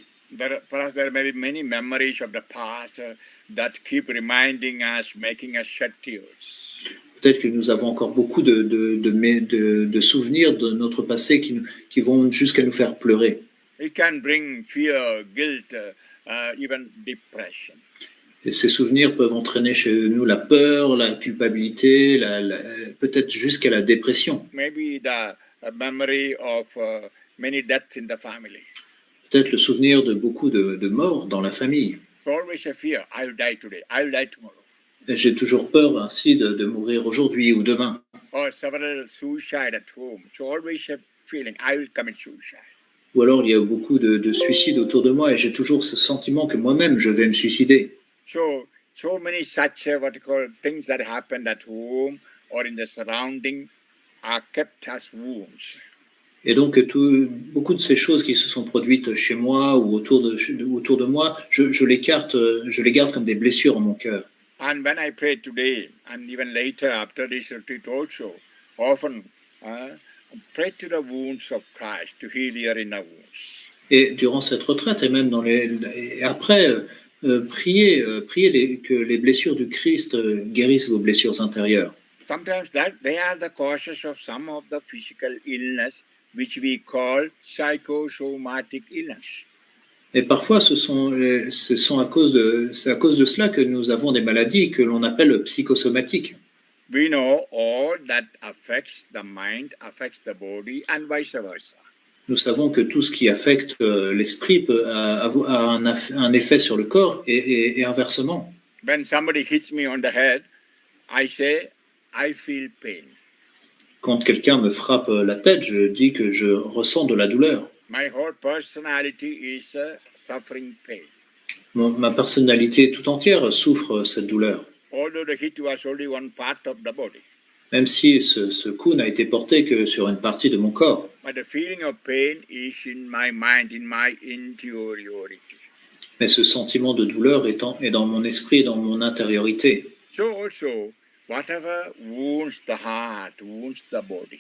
Perhaps there may be many memories of the past that keep reminding us, making us shed tears. Peut-être que nous avons encore beaucoup de souvenirs de notre passé qui vont jusqu'à nous faire pleurer. It can bring fear, guilt, even depression. Et ces souvenirs peuvent entraîner chez nous la peur, la culpabilité, peut-être jusqu'à la dépression. Maybe the memory of many deaths in the family. Peut-être le souvenir de beaucoup de morts dans la famille. It's always a fear. I'll die today. I'll die tomorrow. Et j'ai toujours peur ainsi de mourir aujourd'hui ou demain. Or several suicide at home. It's always a feeling. I will commit suicide. Ou alors il y a beaucoup de suicides autour de moi et j'ai toujours ce sentiment que moi-même je vais me suicider. So many such what you call things that happened at home or in the surrounding are kept as wounds. Et donc beaucoup de ces choses qui se sont produites chez moi ou autour de moi, je les garde comme des blessures en mon cœur. And when I pray today and even later after this retreat also, often pray to the wounds of Christ to heal your inner wounds. Et durant cette retraite et même après, priez que les blessures du Christ guérissent vos blessures intérieures. Sometimes they are the causes of some of the physical illness which we call psychosomatic illness. Et parfois, c'est à cause de cela que nous avons des maladies que l'on appelle psychosomatiques. We know all that affects the mind, affects the body, and vice versa. Nous savons que tout ce qui affecte l'esprit peut avoir un effet sur le corps et inversement. When somebody hits me on the head, I say, I feel pain. Quand quelqu'un me frappe la tête, je dis que je ressens de la douleur. My whole personality is suffering pain. Ma personnalité tout entière souffre cette douleur. Although the hit was only one part of the body. Même si ce coup n'a été porté que sur une partie de mon corps. But the feeling of pain is in my mind, in my interiority. Mais ce sentiment de douleur est dans mon esprit et dans mon intériorité. So also, whatever wounds the heart, wounds the body.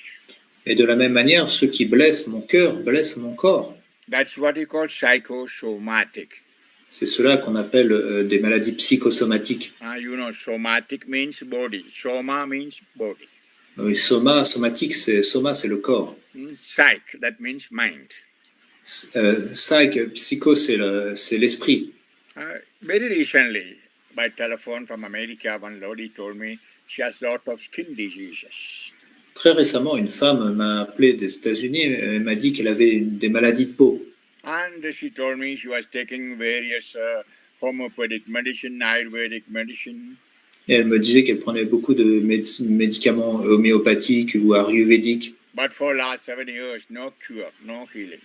Et de la même manière, ce qui blesse mon cœur blesse mon corps. That's what we call psychosomatic. C'est cela qu'on appelle des maladies psychosomatiques. You know, somatic means body. Soma means body. Oui, somatique, c'est le corps. Psych, that means mind. Psycho, c'est l'esprit. Very recently, by telephone from America, one lady told me she has a lot of skin diseases. Très récemment, une femme m'a appelé des États-Unis et m'a dit qu'elle avait des maladies de peau. And she told me she was taking various homeopathic medicine, Ayurvedic medicine. Et elle me disait qu'elle prenait beaucoup de médicaments homéopathiques ou ayurvédiques. But for last 7 years, no cure, no healing.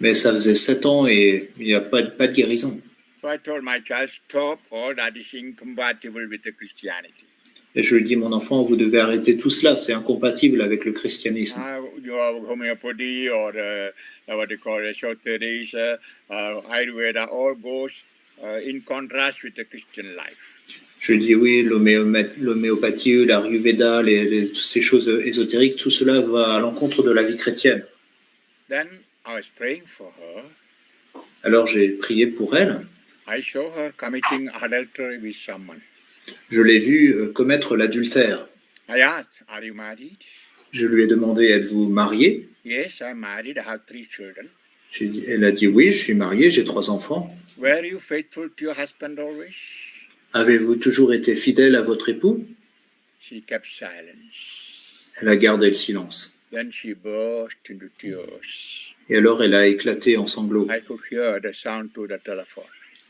Mais ça faisait 7 ans et il n'y a pas de guérison. So I told my child, stop, all that is incompatible with the Christianity. Et je lui dis, mon enfant, vous devez arrêter tout cela, c'est incompatible avec le christianisme. Your homeopathy or what they call Shoteris, Ayurveda, all goes in contrast with the Christian life. Je lui dis, oui, l'homéopathie, l'Ayurveda, toutes ces choses ésotériques, tout cela va à l'encontre de la vie chrétienne. Then I was praying for her. Alors j'ai prié pour elle. I saw her committing adultery with someone. Je l'ai vue commettre l'adultère. I asked, are you married? Je lui ai demandé, êtes-vous marié? Yes, I'm married. I have 3 children. Elle a dit, oui, je suis mariée, j'ai 3 enfants. Were you faithful to your husband always? Avez-vous toujours été fidèle à votre époux? She kept silence. Elle a gardé le silence. Then she burst into tears. Et alors elle a éclaté en sanglots. I could hear the sound through the telephone.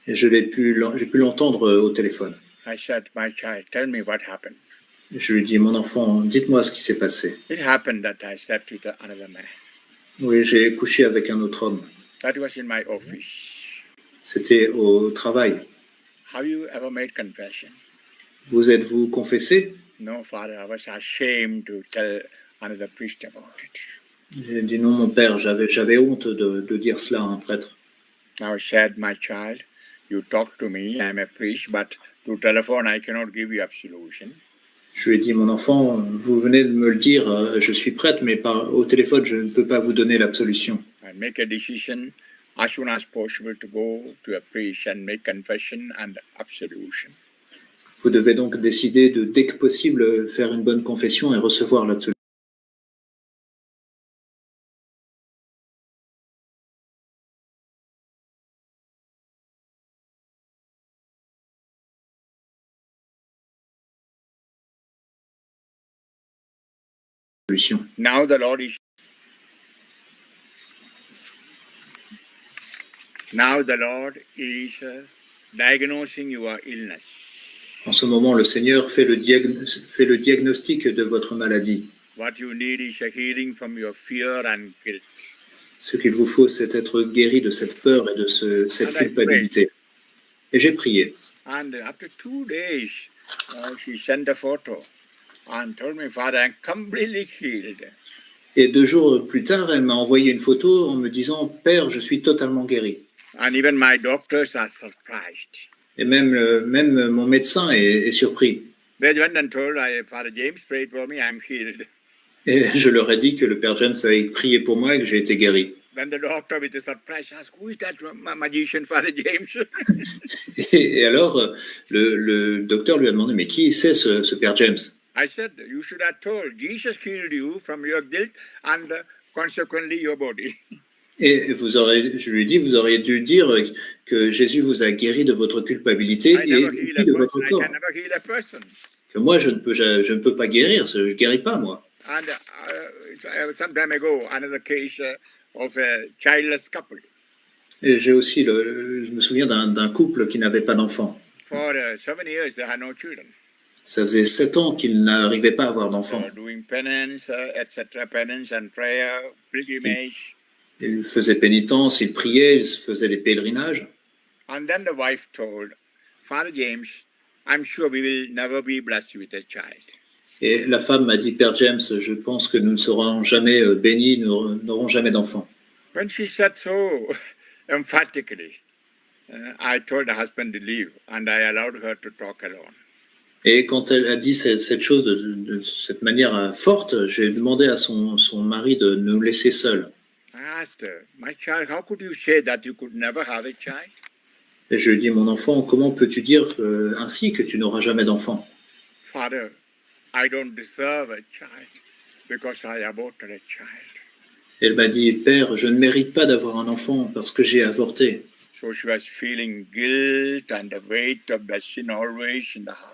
Et j'ai pu l'entendre au téléphone. I said, my child, tell me what happened. Je lui ai dit, mon enfant, dites-moi ce qui s'est passé. It happened that I slept with another man. Oui, j'ai couché avec un autre homme. That was in my office. C'était au travail. Have you ever made confession? Vous êtes-vous confessé? No, Father, I was ashamed to tell another priest about it. J'ai dit non, mon père, j'avais honte de dire cela à un prêtre. Now I said, my child, you talk to me, I'm a priest, but through telephone I cannot give you absolution. Je lui ai dit, mon enfant, vous venez de me le dire, je suis prêtre, mais au téléphone, je ne peux pas vous donner l'absolution. I make a decision as soon as possible to go to a priest and make confession and absolution. Vous devez donc décider de, dès que possible, faire une bonne confession et recevoir l'absolution. Now the Lord is diagnosing your illness. En ce moment, le Seigneur fait le diagnostic de votre maladie. What you need is a healing from your fear and guilt. Ce qu'il vous faut, c'est être guéri de cette peur et de cette culpabilité. Et j'ai prié. And after 2 days, she sent a photo and told me, Father, I'm completely healed. Et 2 jours plus tard, elle m'a envoyé une photo en me disant, Père, je suis totalement guéri. And even my doctors are surprised. Et même mon médecin est surpris. They went and told Father James prayed for me, I'm healed. Et je leur ai dit que le Père James avait prié pour moi et que j'ai été guéri. Then the doctor, with a surprise, asked, who is that magician, Father James? et alors, le docteur lui a demandé, mais qui c'est ce Père James? I said, you should have told, Jesus healed you from your guilt and consequently your body. Et je lui ai dit, vous auriez dû dire que Jésus vous a guéri de votre culpabilité et de votre corps. Que moi, je ne peux pas guérir, je ne guéris pas, moi. And some time ago, another case of a childless couple. Et j'ai aussi, je me souviens d'un couple qui n'avait pas d'enfant. For 7 years, they had no children. Ça faisait 7 ans qu'ils n'arrivaient pas à avoir d'enfants. Doing penance, etc., penance and prayer, pilgrimage. Ils faisaient pénitence, ils priaient, ils faisaient des pèlerinages. And then the wife told, Father James, I'm sure we will never be blessed with a child. Et la femme m'a dit, Père James, je pense que nous ne serons jamais bénis, nous n'aurons jamais d'enfants. When she said so emphatically, I told the husband to leave and I allowed her to talk alone. Et quand elle a dit cette chose de cette manière forte, j'ai demandé à son mari de nous laisser seuls. I asked her, my child, how could you say that you could never have a child? Et je lui ai dit, mon enfant, comment peux-tu dire ainsi que tu n'auras jamais d'enfant? Father, I don't deserve a child because I aborted a child. Elle m'a dit, Père, je ne mérite pas d'avoir un enfant parce que j'ai avorté. So she was feeling guilt and the weight of the sin always in the heart.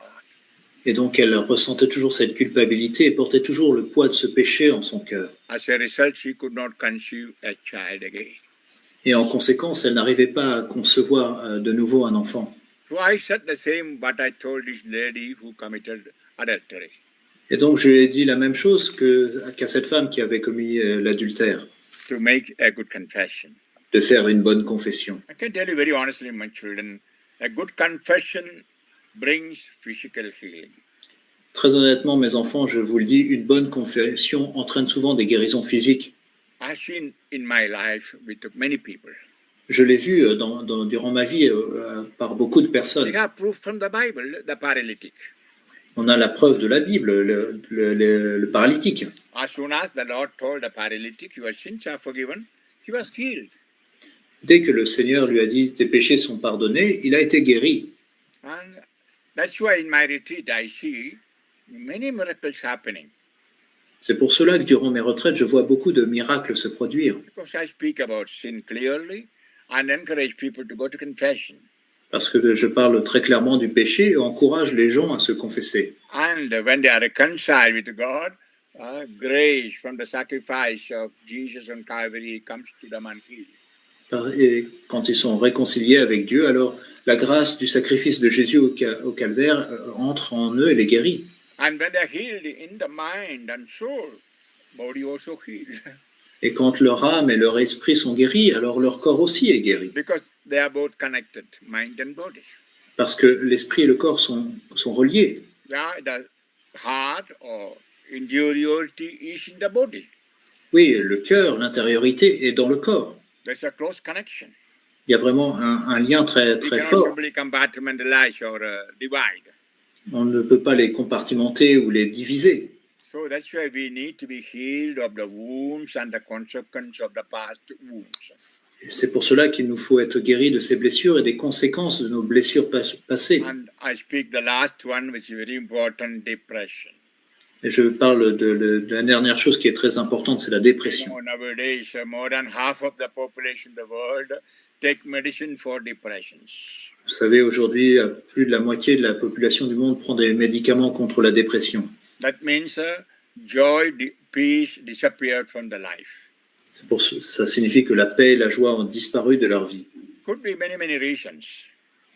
Et donc elle ressentait toujours cette culpabilité et portait toujours le poids de ce péché en son cœur. As a result, she could not conceive a child again. Et en conséquence, elle n'arrivait pas à concevoir de nouveau un enfant. So I said the same what I told this lady who committed adultery. Et donc, je lui ai dit la même chose qu'à cette femme qui avait commis l'adultère, To make a good confession. de faire une bonne confession. I can tell you very honestly, my children, a good confession brings physical healing. Très honnêtement, mes enfants, je vous le dis, une bonne confession entraîne souvent des guérisons physiques. I've seen in my life with many people. Je l'ai vu durant ma vie par beaucoup de We personnes. have proof from the Bible, the paralytic. On a la preuve de la Bible, le paralytique. As soon as the Lord told the paralytic, your sins are forgiven, he was healed. Dès que le Seigneur lui a dit « tes péchés sont pardonnés », il a été guéri. And that's why in my retreat I see many miracles happening. C'est pour cela que durant mes retraites, je vois beaucoup de miracles se produire. Because I speak about sin clearly and encourage people to go to confession. Parce que je parle très clairement du péché et encourage les gens à se confesser. And when they are reconciled with God, grace from the sacrifice of Jesus on Calvary comes to them and heals. Et quand ils sont réconciliés avec Dieu, alors la grâce du sacrifice de Jésus au calvaire entre en eux et les guérit. And when they are healed in the mind and soul, body also healed. Et quand leur âme et leur esprit sont guéris, alors leur corps aussi est guéri. Because they are both connected, mind and body. Parce que l'esprit et le corps sont reliés. The heart or interiority is in the body. Oui, le cœur, l'intériorité est dans le corps. There's a close connection. Il y a vraiment un lien très, We très cannot fort. simply compartmentalize or divide. On ne peut pas les compartimenter ou les diviser. So that's why we need to be healed of the wounds and the consequence of the past wounds. C'est pour cela qu'il nous faut être guéris de ces blessures et des conséquences de nos blessures passées. And I speak the last one, which is very important, depression. Et je parle de la dernière chose qui est très importante, c'est la dépression. Nowadays, more than half of the population of the world take medicine for depressions. Vous savez, aujourd'hui, plus de la moitié de la population du monde prend des médicaments contre la dépression. That means joy, peace disappeared from the life. Ça signifie que la paix et la joie ont disparu de leur vie. Could be many, many reasons.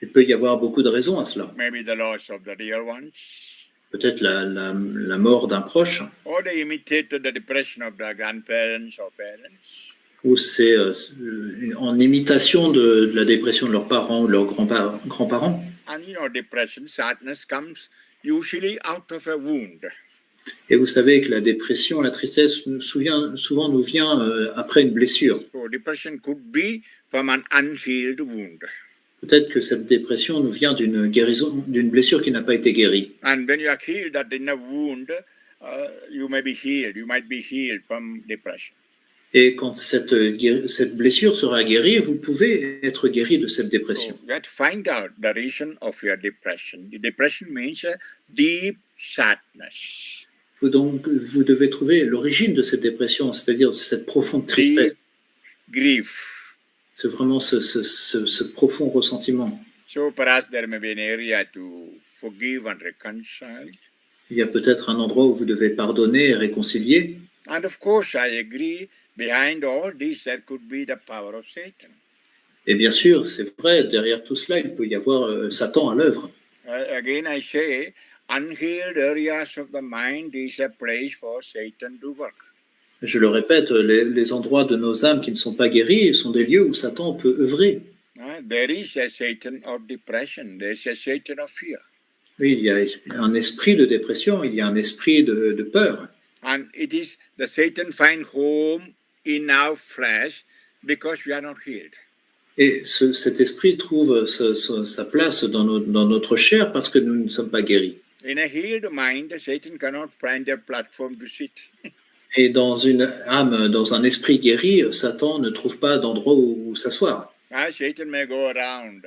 Il peut y avoir beaucoup de raisons à cela. Maybe the loss of the dear ones. Peut-être la mort d'un proche, Or they imitated the depression of their grandparents or parents. ou c'est en imitation de la dépression de leurs parents ou de leurs grands-parents. And depression, sadness comes usually out of a wound. Et vous savez que la dépression, la tristesse, souvent nous vient après une blessure. So depression could be from an unhealed wound. Peut-être que cette dépression nous vient d'une blessure qui n'a pas été guérie. And when you are healed that in a wound, you might be healed from depression. Et quand cette blessure sera guérie, vous pouvez être guéri de cette dépression. So you have to find out the reason of your depression. The depression means a deep sadness. Vous devez trouver l'origine de cette dépression, c'est-à-dire cette profonde tristesse. Deep grief. C'est vraiment ce profond ressentiment. So perhaps there may be an area to forgive and reconcile. Il y a peut-être un endroit où vous devez pardonner et réconcilier. And of course, I agree, behind all this, there could be the power of Satan. Et bien sûr, c'est vrai, derrière tout cela, il peut y avoir Satan à l'œuvre. Again, I say, unhealed areas of the mind is a place for Satan to work. Je le répète, les endroits de nos âmes qui ne sont pas guéris sont des lieux où Satan peut œuvrer. There is a Satan of depression. There is a Satan of fear. Oui, il y a un esprit de dépression, il y a un esprit de peur. And it is the Satan find home in our flesh because we are not healed. Et cet esprit trouve sa place dans notre chair parce que nous ne sommes pas guéris. In a healed mind, Satan cannot find a platform to sit. Et dans une âme, dans un esprit guéri, Satan ne trouve pas d'endroit où s'asseoir. Satan may go around,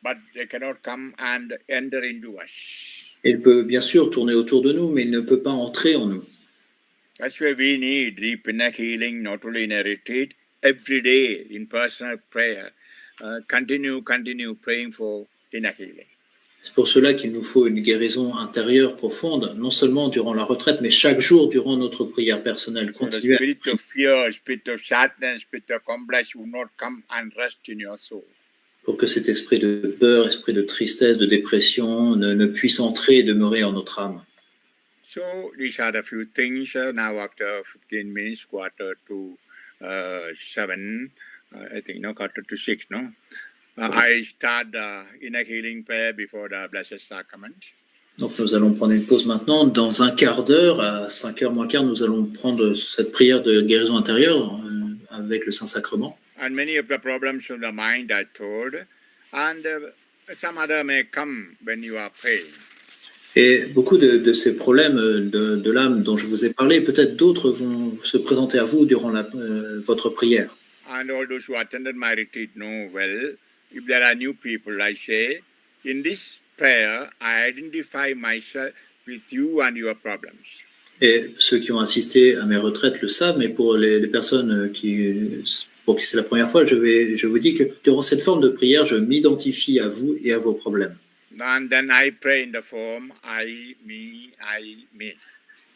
but they cannot come and enter into us. Il peut bien sûr tourner autour de nous, mais il ne peut pas entrer en nous. That's why we need deep inner healing, not only in a retreat, every day in personal prayer. Continue praying for inner healing. C'est pour cela qu'il nous faut une guérison intérieure profonde, non seulement durant la retraite, mais chaque jour durant notre prière personnelle. So the Continuez. spirit of fear, spirit of sadness, spirit of complex will not come and rest in your soul. pour que cet esprit de peur, esprit de tristesse, de dépression ne puisse entrer et demeurer en notre âme. So these are the few things. Now after 15 minutes, quarter to 7, I think, no, quarter to 6, no? I start the inner healing prayer before the Blessed Sacrament. Donc nous allons prendre une pause maintenant. Dans un quart d'heure, à 5h moins quart, nous allons prendre cette prière de guérison intérieure avec le Saint-Sacrement. And many of the problems of the mind are told, and some other may come when you are praying. Et beaucoup de ces problèmes de l'âme dont je vous ai parlé, peut-être d'autres vont se présenter à vous durant votre prière. And all those who attended my retreat know well, if there are new people, I say, in this prayer, I identify myself with you and your problems. Et ceux qui ont assisté à mes retraites le savent, mais pour les personnes pour qui c'est la première fois, je vous dis que durant cette forme de prière, je m'identifie à vous et à vos problèmes. And then I pray in the form I, me.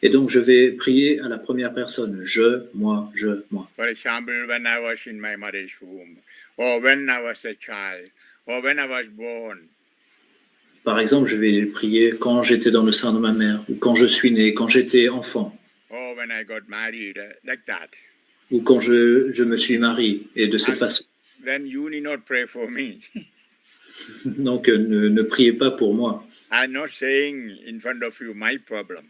Et donc, je vais prier à la première personne. Je, moi, je, moi. For example, when I was in my mother's womb, or when I was a child, or when I was born. Par exemple, je vais prier quand j'étais dans le sein de ma mère, ou quand je suis né, quand j'étais enfant. Or when I got married, like that. Ou quand je me suis marié, et de cette façon. Then you need not pray for me. Donc, ne priez pas pour moi. I'm not saying in front of you my problem.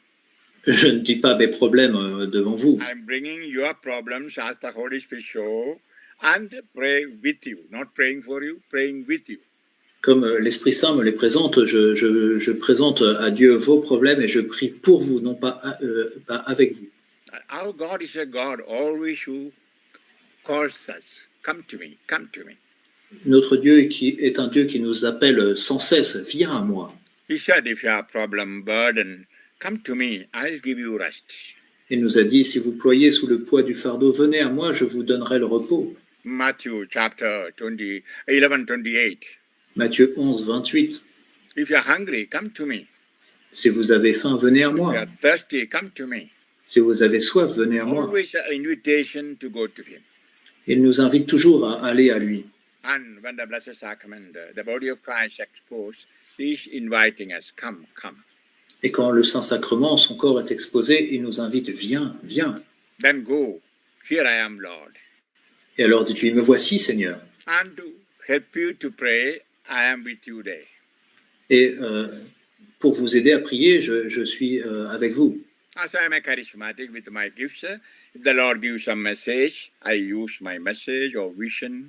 Je ne dis pas mes problèmes devant vous. I'm bringing your problems as the Holy Spirit show and pray with you. Not praying for you, praying with you. Comme l'Esprit Saint me les présente, je présente à Dieu vos problèmes et je prie pour vous, non pas avec vous. Our God is a God always who calls us. Come to me, come to me. Notre Dieu est un Dieu qui nous appelle sans cesse, viens à moi. He said, if you have problem, burden, come to me, I'll give you rest. Il nous a dit, si vous ployez sous le poids du fardeau, venez à moi, je vous donnerai le repos. Matthew chapter 11:28. Matthieu 11, 28. If you are hungry, come to me. Si vous avez faim, venez à If you moi. are thirsty, come to me. Si vous avez soif, venez à moi. Always an invitation to go to him. Il nous invite toujours à aller à lui. And when the Blessed Sacrament, the body of Christ exposed, he is inviting us, come, come. Et quand le Saint-Sacrement, son corps est exposé, il nous invite, viens, viens. Then go, here I am, Lord. Et alors dites-lui, me voici, Seigneur. And to help you to pray, I am with you there. Et pour vous aider à prier, je suis avec vous. As I am a charismatic with my gifts, if the Lord gives a message, I use my message or vision.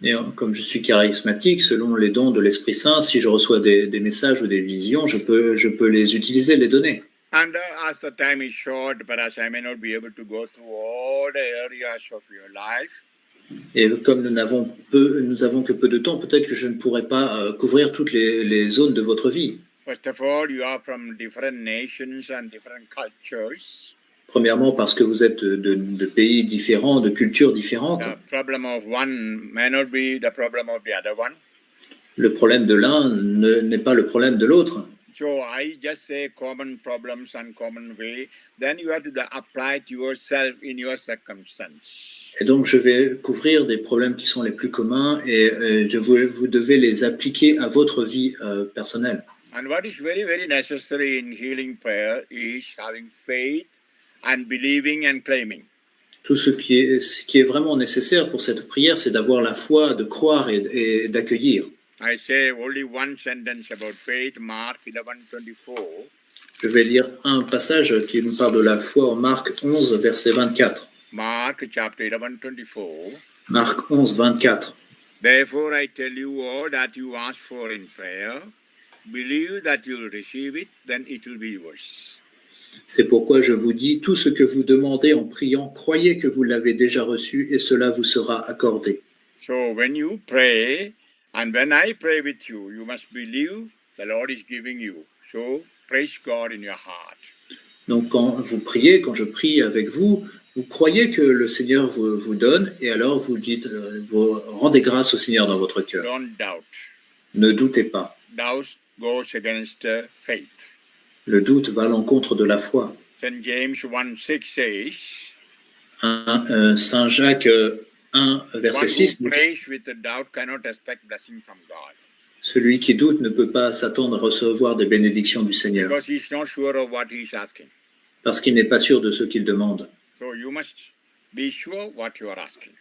Et comme je suis charismatique, selon les dons de l'Esprit Saint, si je reçois des messages ou des visions, je peux les utiliser, les donner. And as the time is short, perhaps I may not be able to go through all the areas of your life. Et comme nous avons que peu de temps, peut-être que je ne pourrai pas couvrir toutes les zones de votre vie. First of all, you are from different nations and different cultures. Premièrement, parce que vous êtes de pays différents, de cultures différentes. The problem of one may not be the problem of the other one. Le problème de l'un n'est pas le problème de l'autre. So I just say common problems and common way. Then you have to apply it yourself in your circumstance. Et donc, je vais couvrir des problèmes qui sont les plus communs et vous devez les appliquer à votre vie personnelle. And what is very, very necessary in healing prayer is having faith and believing and claiming. Tout ce qui est vraiment nécessaire pour cette prière, c'est d'avoir la foi, de croire et d'accueillir. I say only one sentence about faith, Mark 11:24. Je vais lire un passage qui nous parle de la foi en Marc 11, verset 24. Mark chapter 11:24. Marc 11, 24. Therefore I tell you all that you ask for in prayer, believe that you will receive it, then it will be yours. C'est pourquoi je vous dis, tout ce que vous demandez en priant, croyez que vous l'avez déjà reçu et cela vous sera accordé. So when you pray, and when I pray with you, you must believe the Lord is giving you. So praise God in your heart. Donc quand vous priez, quand je prie avec vous, vous croyez que le Seigneur vous donne et alors vous dites, vous rendez grâce au Seigneur dans votre cœur. Don't doubt. Ne doutez pas. Doubt goes against faith. Le doute va à l'encontre de la foi. St. James 1:6 says, Saint Jacques 1, One verset who 6, prays with doubt cannot expect blessing from God celui qui doute ne peut pas s'attendre à recevoir des bénédictions du Seigneur, because he is not sure of what he is asking. parce qu'il n'est pas sûr de ce qu'il demande. So you must be sure what you are asking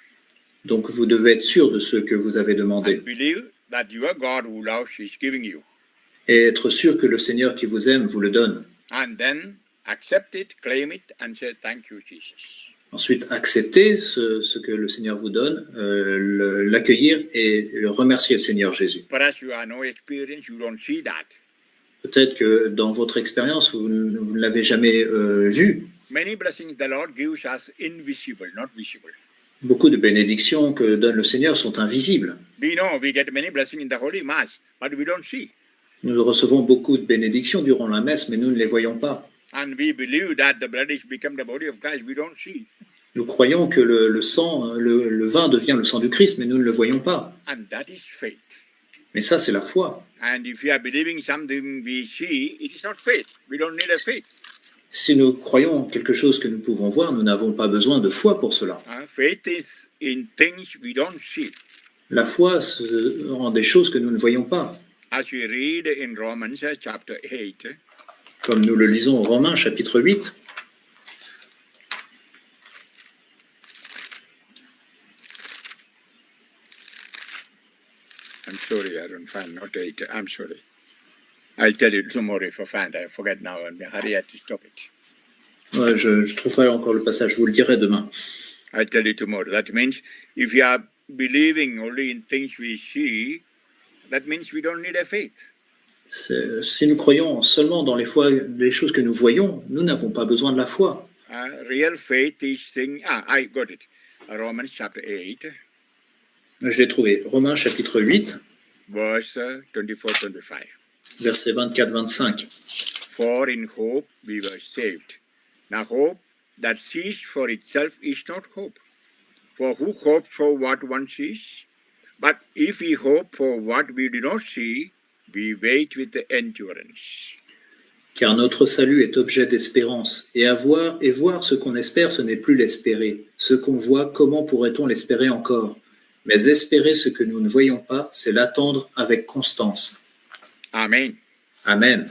Donc vous devez être sûr de ce que vous avez and demandé believe that your God who loves is giving you, et être sûr que le Seigneur qui vous aime vous le donne. and then accept it, claim it, and say thank you, Jesus. Ensuite, accepter ce que le Seigneur vous donne, l'accueillir et le remercier le Seigneur Jésus. Perhaps you have no experience, you don't see that. Peut-être que dans votre expérience, vous ne l'avez jamais vu. Many blessings the Lord gives us invisible, not visible. Beaucoup de bénédictions que donne le Seigneur sont invisibles. We know we get many blessings in the Holy Mass, but we don't see. Nous recevons beaucoup de bénédictions durant la messe, mais nous ne les voyons pas. And we believe that the blood is become the body of Christ, we don't see. Nous croyons que le sang, le vin devient le sang du Christ, mais nous ne le voyons pas. And that is faith. Mais ça, c'est la foi. And if you are believing something we see, it is not faith. We don't need a faith. Si nous croyons quelque chose que nous pouvons voir, nous n'avons pas besoin de foi pour cela. Faith is in things we don't see. La foi en des choses que nous ne voyons pas. As we read in Romans chapter 8, Comme nous le lisons en Romains chapitre 8, I'm sorry, I don't find not 8. I'm sorry. I'll tell you tomorrow if I find. I forget now. And hurry to stop it. ouais, je ne trouve pas encore le passage, je vous le dirai demain. I'll tell you tomorrow. That means if you are believing only in things we see, that means we don't need a faith. Si nous croyons seulement dans les choses que nous voyons, nous n'avons pas besoin de la foi. Real faith is saying, I got it. Romans chapter 8, Je l'ai trouvé. Romains chapitre 8, verse 24-25. versets 24-25. For in hope we were saved. Now hope that sees for itself is not hope. For who hopes for what one sees? But if we hope for what we do not see, we wait with endurance. Car notre salut est objet d'espérance, et voir ce qu'on espère, ce n'est plus l'espérer. Ce qu'on voit, comment pourrait-on l'espérer encore? Mais espérer ce que nous ne voyons pas, c'est l'attendre avec constance. Amen. Amen.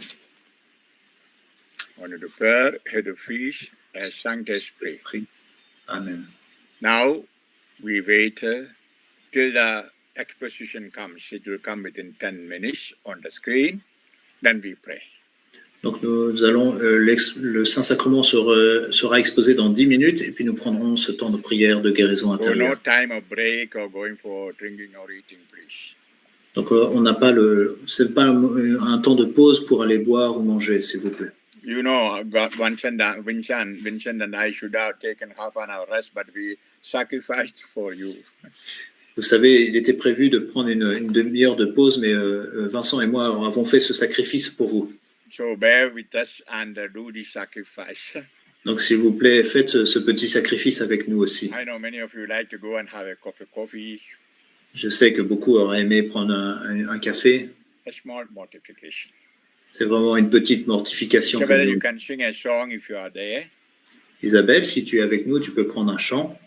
On the Père et du Fils et Saint-Esprit. Esprit. Amen. Now we wait till the exposition comes. It will come within 10 minutes on the screen. Then we pray. Donc nous allons, le Saint-Sacrement sera exposé dans 10 minutes et puis nous prendrons ce temps de prière de guérison So no intérieure. time of break or going for drinking or eating, please. Donc on n'a pas c'est pas un temps de pause pour aller boire ou manger, s'il vous plaît. You know, Vincent and I should have taken half an hour rest, but we sacrificed for you. Vous savez, il était prévu de prendre une demi-heure de pause, mais Vincent et moi avons fait ce sacrifice pour vous. So bear with us and do this sacrifice. Donc s'il vous plaît, faites ce petit sacrifice avec nous aussi. I know many of you like to go and have a cup of coffee, Je sais que beaucoup auraient aimé prendre un café. a small mortification. C'est vraiment une petite mortification. Isabel, Que you nous. can sing a song if you are there. Isabelle, si tu es avec nous, tu peux prendre un chant.